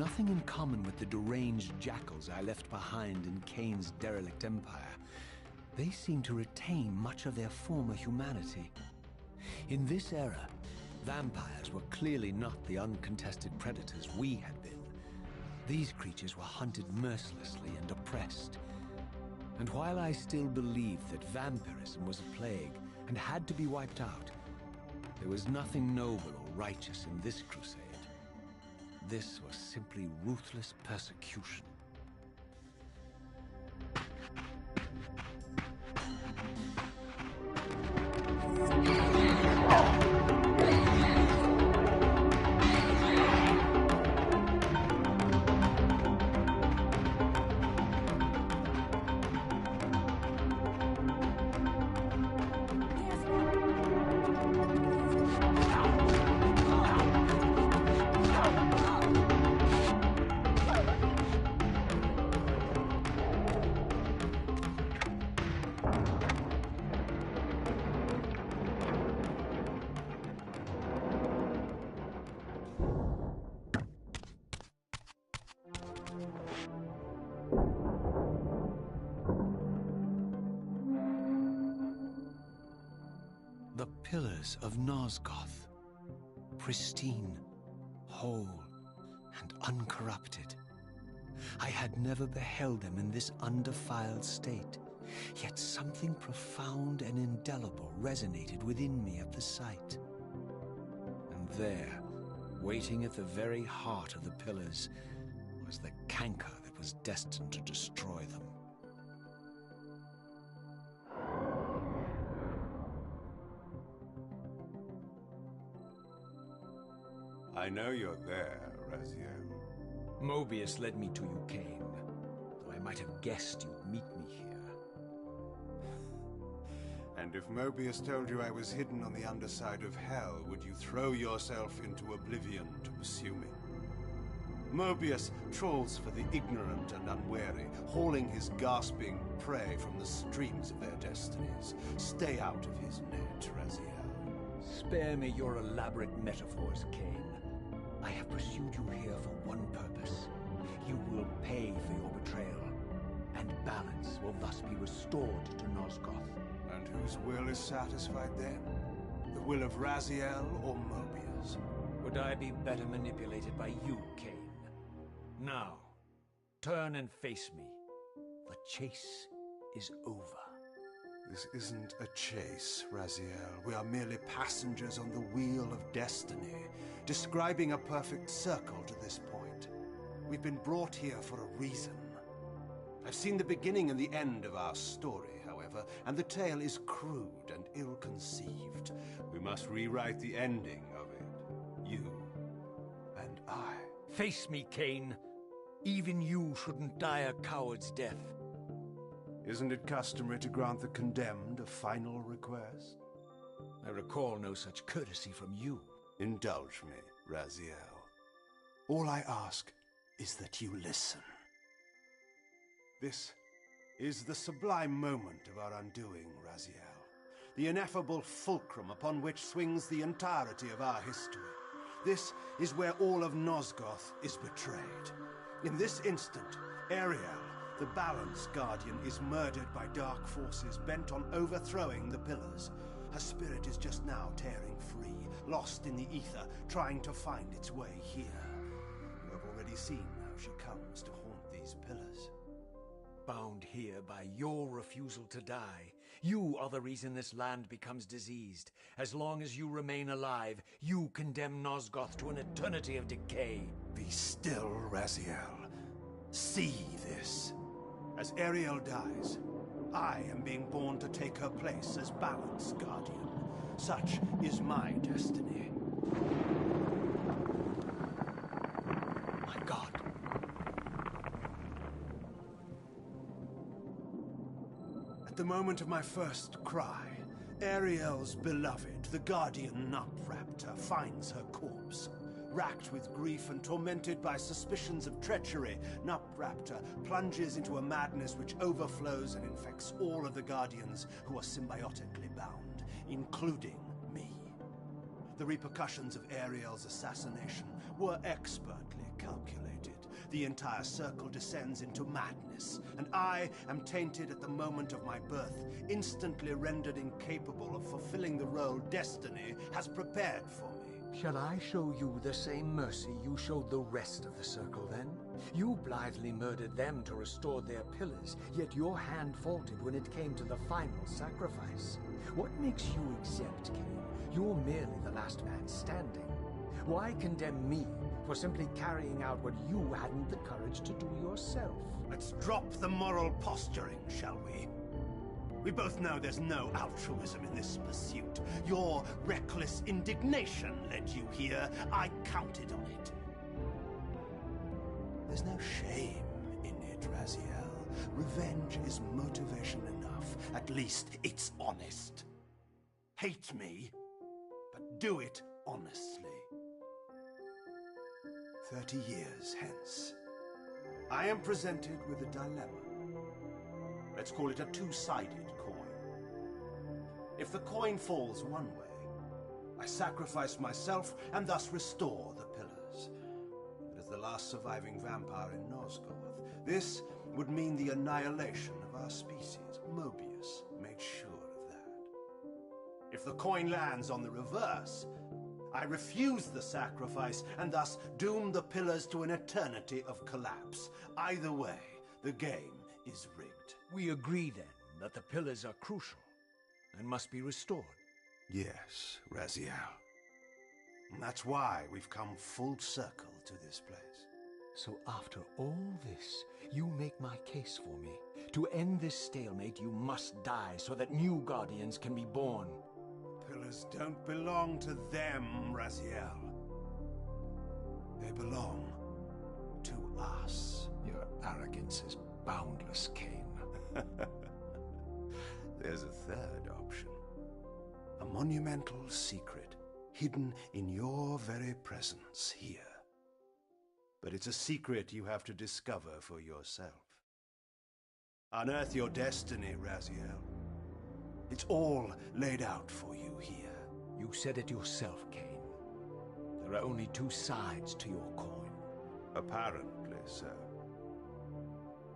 nothing in common with the deranged jackals I left behind in Kain's derelict empire, they seem to retain much of their former humanity. In this era, vampires were clearly not the uncontested predators we had been. These creatures were hunted mercilessly and oppressed. And while I still believed that vampirism was a plague and had to be wiped out, there was nothing noble or righteous in this crusade. This was simply ruthless persecution. The pillars of Nosgoth, pristine, whole, and uncorrupted. I had never beheld them in this undefiled state, yet something profound and indelible resonated within me at the sight. And there, waiting at the very heart of the pillars, was the canker that was destined to destroy them. I know you're there, Revear. Mobius led me to you, Kain, though I might have guessed you'd meet me here. And if Mobius told you I was hidden on the underside of hell, would you throw yourself into oblivion to pursue me? Mobius trawls for the ignorant and unwary, hauling his gasping prey from the streams of their destinies. Stay out of his net, Revear. Spare me your elaborate metaphors, Kain. I have pursued you here for one purpose. You will pay for your betrayal, and balance will thus be restored to Nosgoth. And whose will is satisfied then? The will of Raziel or Mobius? Would I be better manipulated by you, Kain? Now, turn and face me. The chase is over. This isn't a chase, Raziel. We are merely passengers on the wheel of destiny, describing a perfect circle to this point. We've been brought here for a reason. I've seen the beginning and the end of our story, however, and the tale is crude and ill-conceived. We must rewrite the ending of it. You and I. Face me, Kain. Even you shouldn't die a coward's death. Isn't it customary to grant the condemned a final request? I recall no such courtesy from you. Indulge me, Raziel. All I ask is that you listen. This is the sublime moment of our undoing, Raziel. The ineffable fulcrum upon which swings the entirety of our history. This is where all of Nosgoth is betrayed. In this instant, Ariel, the Balance Guardian, is murdered by dark forces bent on overthrowing the pillars. Her spirit is just now tearing free, lost in the ether, trying to find its way here. You have already seen how she comes to haunt these pillars. Bound here by your refusal to die. You are the reason this land becomes diseased. As long as you remain alive, you condemn Nosgoth to an eternity of decay. Be still, Raziel. See this. As Ariel dies, I am being born to take her place as Balance Guardian. Such is my destiny. My God. At the moment of my first cry, Ariel's beloved, the Guardian Nupraptor, finds her corpse. Racked with grief and tormented by suspicions of treachery, Nupraptor plunges into a madness which overflows and infects all of the Guardians who are symbiotically bound, including me. The repercussions of Ariel's assassination were expertly calculated. the entire circle descends into madness, and I am tainted at the moment of my birth, instantly rendered incapable of fulfilling the role destiny has prepared for me. Shall I show you the same mercy you showed the rest of the circle, then? You blithely murdered them to restore their pillars, yet your hand faltered when it came to the final sacrifice. What makes you exempt, Cain? You're merely the last man standing. Why condemn me for simply carrying out what you hadn't the courage to do yourself? Let's drop the moral posturing, shall we? We both know there's no altruism in this pursuit. Your reckless indignation led you here. I counted on it. There's no shame in it, Raziel. Revenge is motivation enough. At least it's honest. Hate me, but do it honestly. 30 years hence, I am presented with a dilemma. Let's call it a two-sided coin. If the coin falls one way, I sacrifice myself and thus restore the pillars. But as the last surviving vampire in Nosgoth, this would mean the annihilation of our species. Mobius made sure of that. If the coin lands on the reverse, I refuse the sacrifice and thus doom the pillars to an eternity of collapse. Either way, the game is rigged. We agree, then, that the pillars are crucial and must be restored. Yes, Raziel. And that's why we've come full circle to this place. So after all this, you make my case for me. To end this stalemate, you must die so that new Guardians can be born. Pillars don't belong to them, Raziel. They belong to us. Your arrogance is boundless, Cain. There's a third option. A monumental secret hidden in your very presence here. But it's a secret you have to discover for yourself. Unearth your destiny, Raziel. It's all laid out for you here. You said it yourself, Cain. There are only two sides to your coin. Apparently so.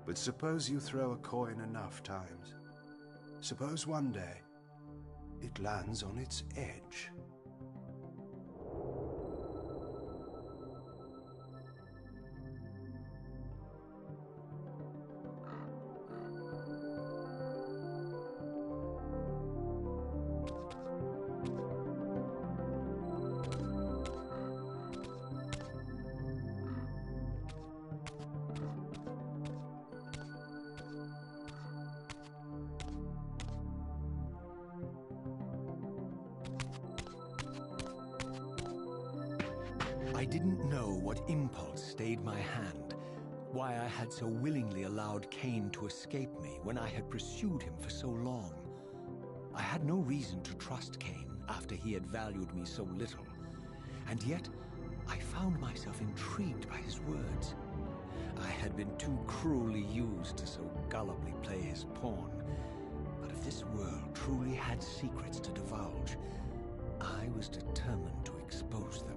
But suppose you throw a coin enough times. Suppose one day it lands on its edge. I didn't know what impulse stayed my hand, why I had so willingly allowed Cain to escape me when I had pursued him for so long. I had no reason to trust Cain after he had valued me so little, and yet I found myself intrigued by his words. I had been too cruelly used to so gullibly play his pawn, but if this world truly had secrets to divulge, I was determined to expose them.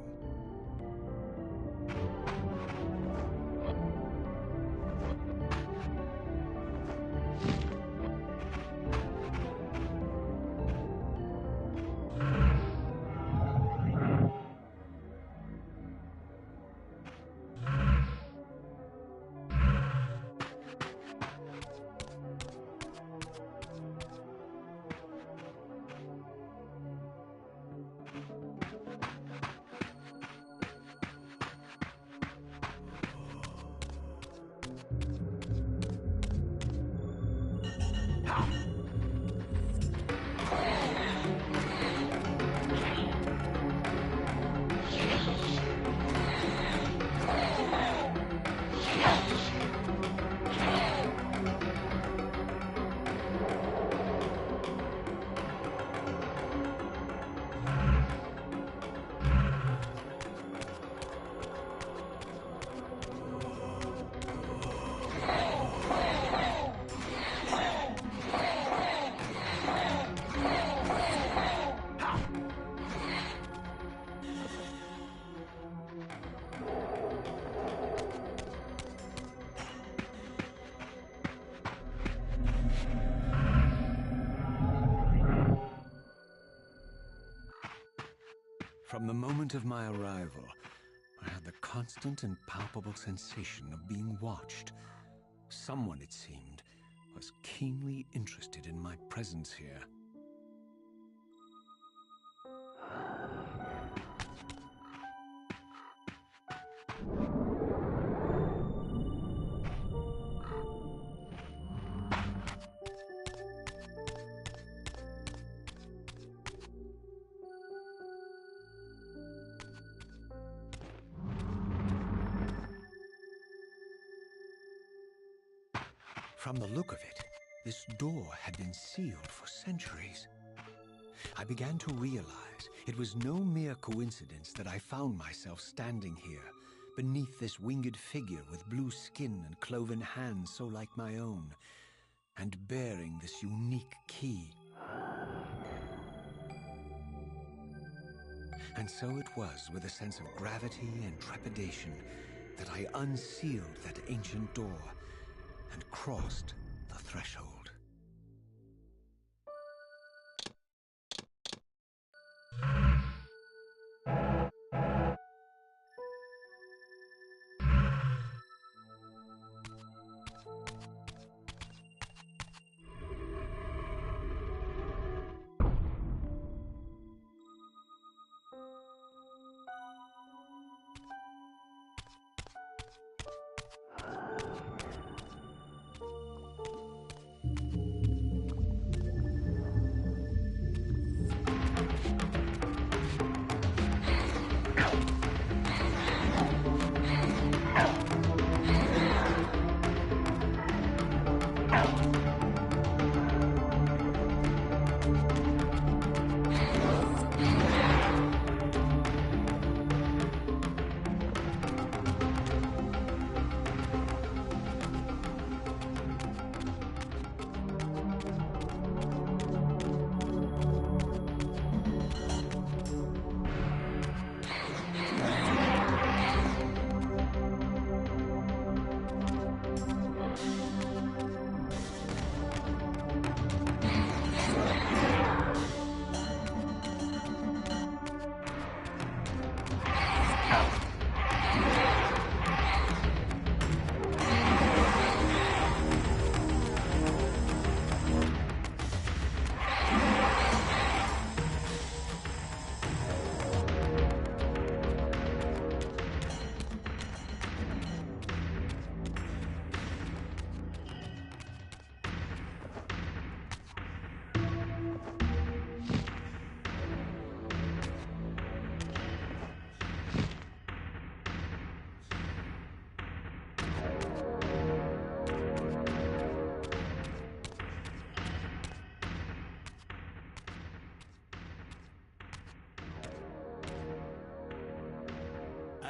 From the moment of my arrival, I had the constant and palpable sensation of being watched. Someone, it seemed, was keenly interested in my presence here. From the look of it, this door had been sealed for centuries. I began to realize it was no mere coincidence that I found myself standing here, beneath this winged figure with blue skin and cloven hands so like my own, and bearing this unique key. And so it was with a sense of gravity and trepidation that I unsealed that ancient door and crossed the threshold.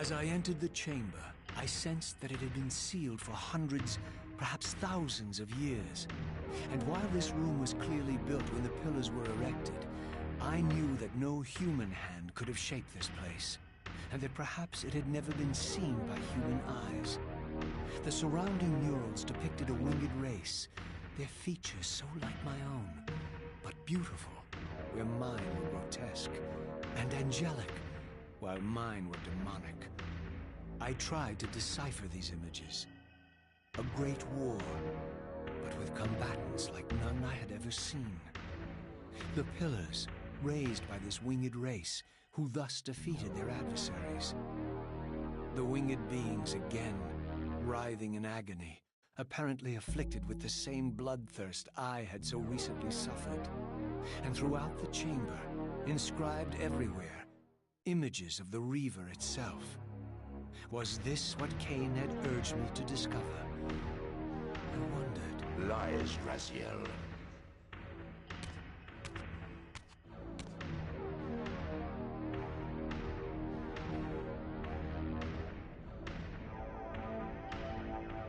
As I entered the chamber, I sensed that it had been sealed for hundreds, perhaps thousands of years. And while this room was clearly built when the pillars were erected, I knew that no human hand could have shaped this place, and that perhaps it had never been seen by human eyes. The surrounding murals depicted a winged race, their features so like my own, but beautiful, where mine were grotesque, and angelic, while mine were demonic. I tried to decipher these images. A great war, but with combatants like none I had ever seen. The pillars, raised by this winged race, who thus defeated their adversaries. The winged beings again, writhing in agony, apparently afflicted with the same bloodthirst I had so recently suffered. And throughout the chamber, inscribed everywhere, images of the Reaver itself. Was this what Cain had urged me to discover? I wondered. Lies, Raziel.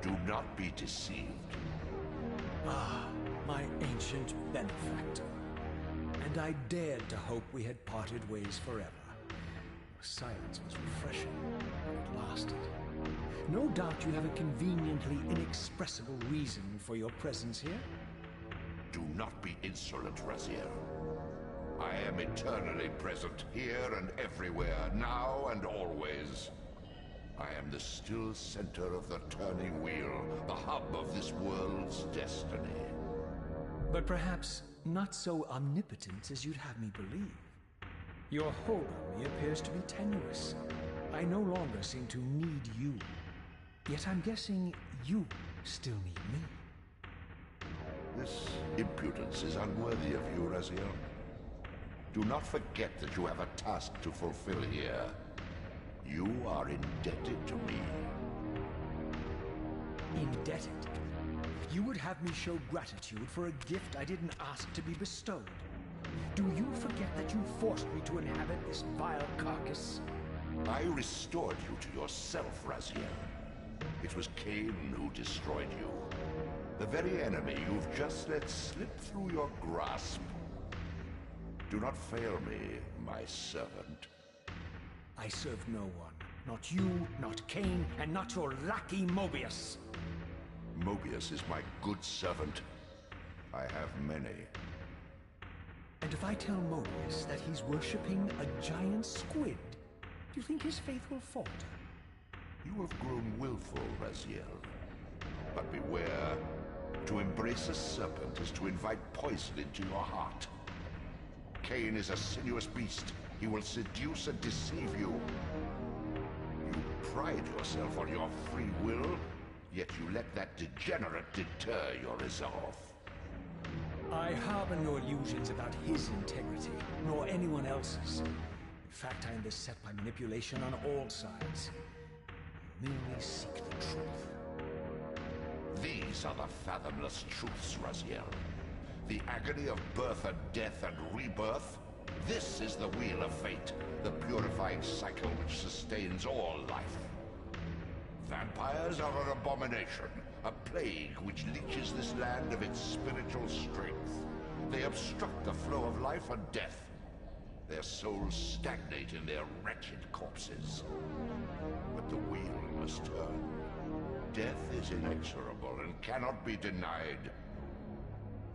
Do not be deceived. Ah, my ancient benefactor. And I dared to hope we had parted ways forever. Silence was refreshing, and it lasted. No doubt you have a conveniently inexpressible reason for your presence here. Do not be insolent, Revear. I am eternally present, here and everywhere, now and always. I am the still center of the turning wheel, the hub of this world's destiny. But perhaps not so omnipotent as you'd have me believe. Your hold on me appears to be tenuous. I no longer seem to need you. Yet I'm guessing you still need me. This impudence is unworthy of you, Raziel. Do not forget that you have a task to fulfill here. You are indebted to me. Indebted? You would have me show gratitude for a gift I didn't ask to be bestowed. Do you forget that you forced me to inhabit this vile carcass? I restored you to yourself, Raziel. It was Cain who destroyed you. The very enemy you've just let slip through your grasp. Do not fail me, my servant. I serve no one. Not you, not Cain, and not your lackey Mobius. Mobius is my good servant. I have many. And if I tell Mobius that he's worshipping a giant squid, do you think his faith will falter? You have grown willful, Raziel. But beware. To embrace a serpent is to invite poison into your heart. Cain is a sinuous beast. He will seduce and deceive you. You pride yourself on your free will, yet you let that degenerate deter your resolve. I harbor no illusions about his integrity, nor anyone else's. In fact, I am beset by manipulation on all sides. I merely seek the truth. These are the fathomless truths, Raziel. The agony of birth and death and rebirth. This is the wheel of fate, the purifying cycle which sustains all life. Vampires are an abomination, a plague which leeches this land of its spiritual strength. They obstruct the flow of life and death. Their souls stagnate in their wretched corpses. But the wheel must turn. Death is inexorable and cannot be denied.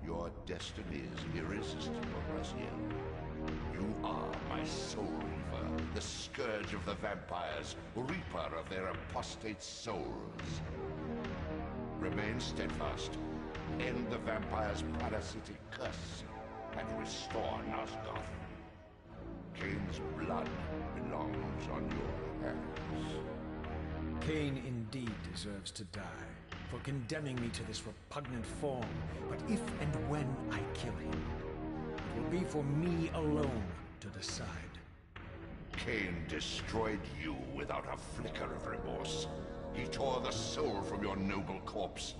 Your destiny is irresistible, Raziel. You are my soul reaver, the scourge of the vampires, reaper of their apostate souls. Remain steadfast, end the vampire's parasitic curse, and restore Nosgoth. Cain's blood belongs on your hands. Cain indeed deserves to die for condemning me to this repugnant form. But if and when I kill him, it will be for me alone to decide. Cain destroyed you without a flicker of remorse. He tore the soul from your noble corpse,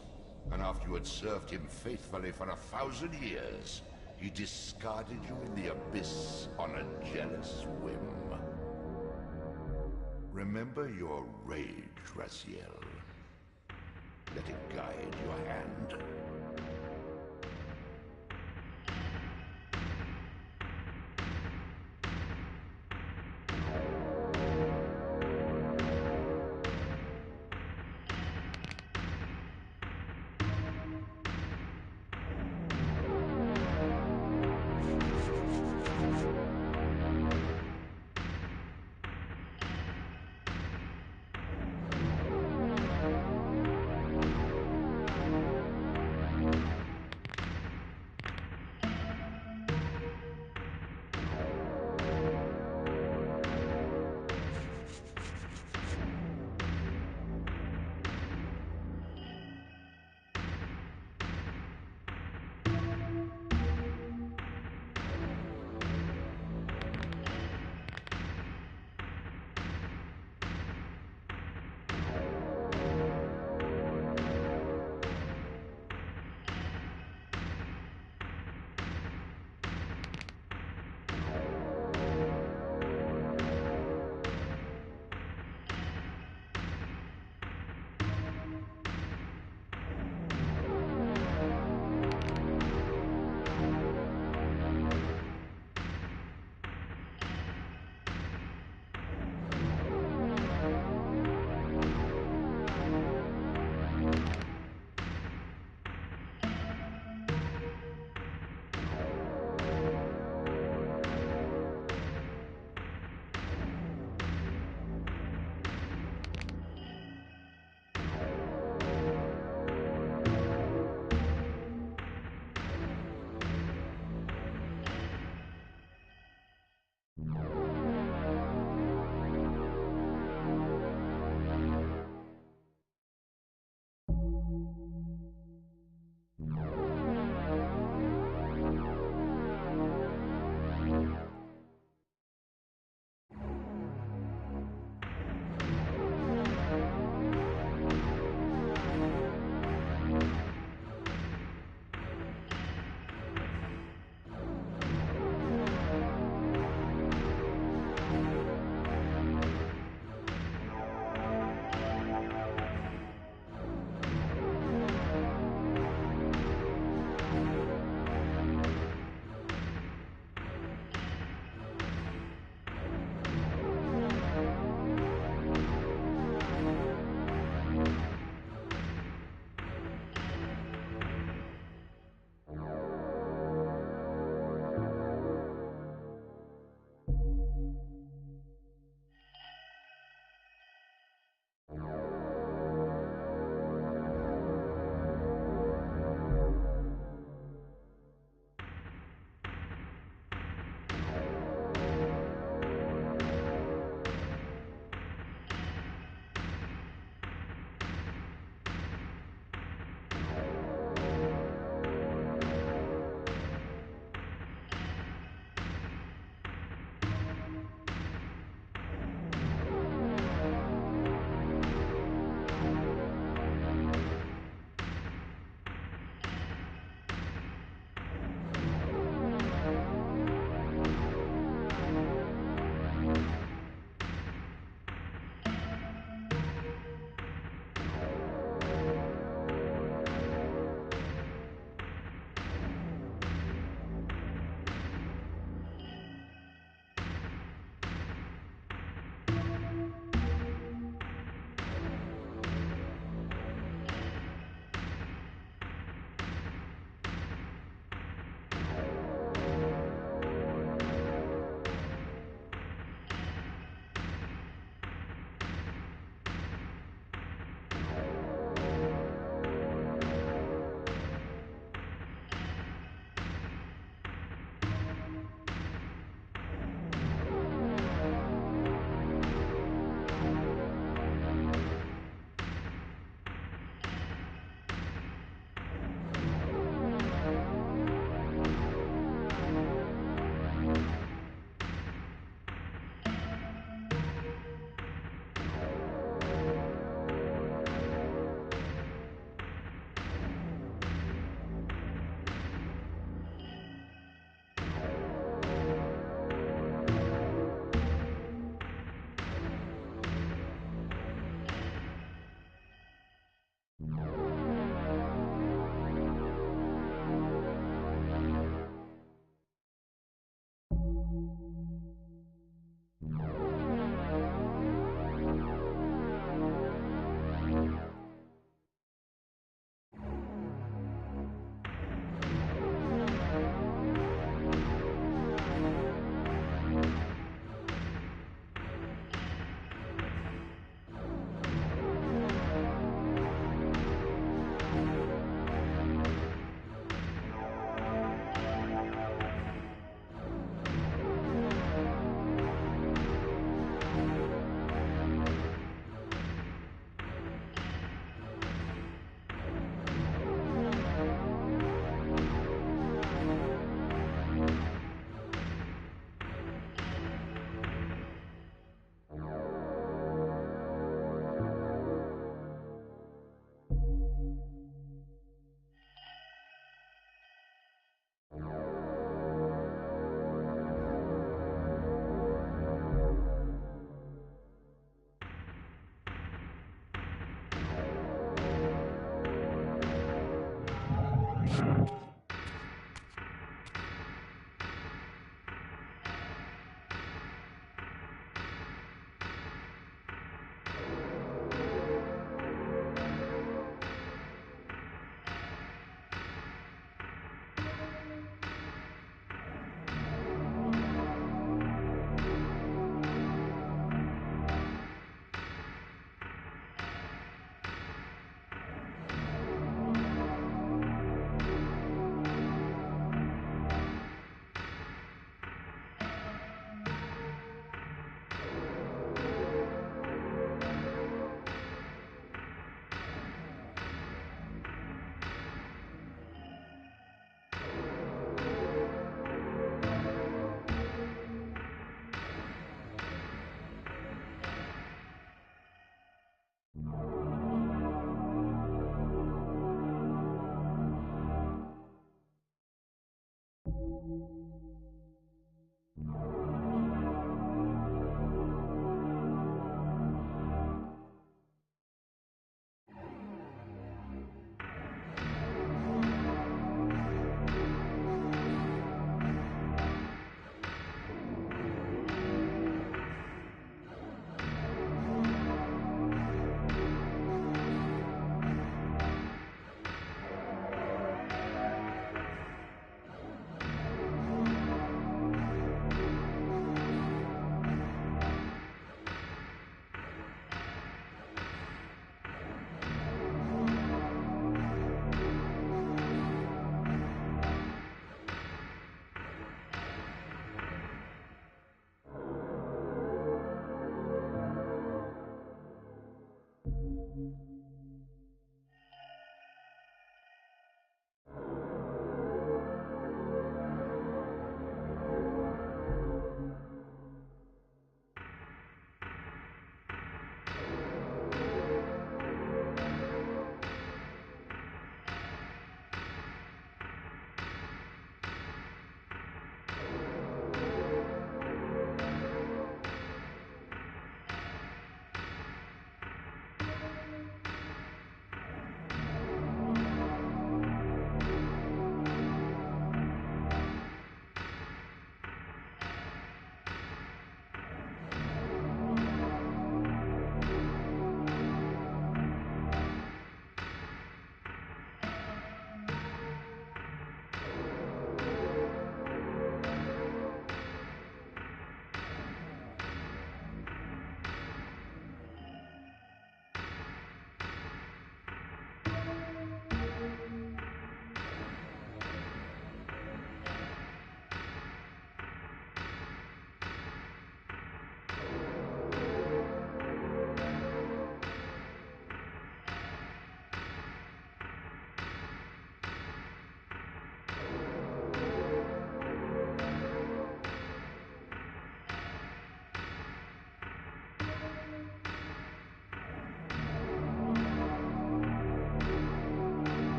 and after you had served him faithfully for 1,000 years, he discarded you in the abyss on a jealous whim. Remember your rage, Raziel. Let it guide your hand.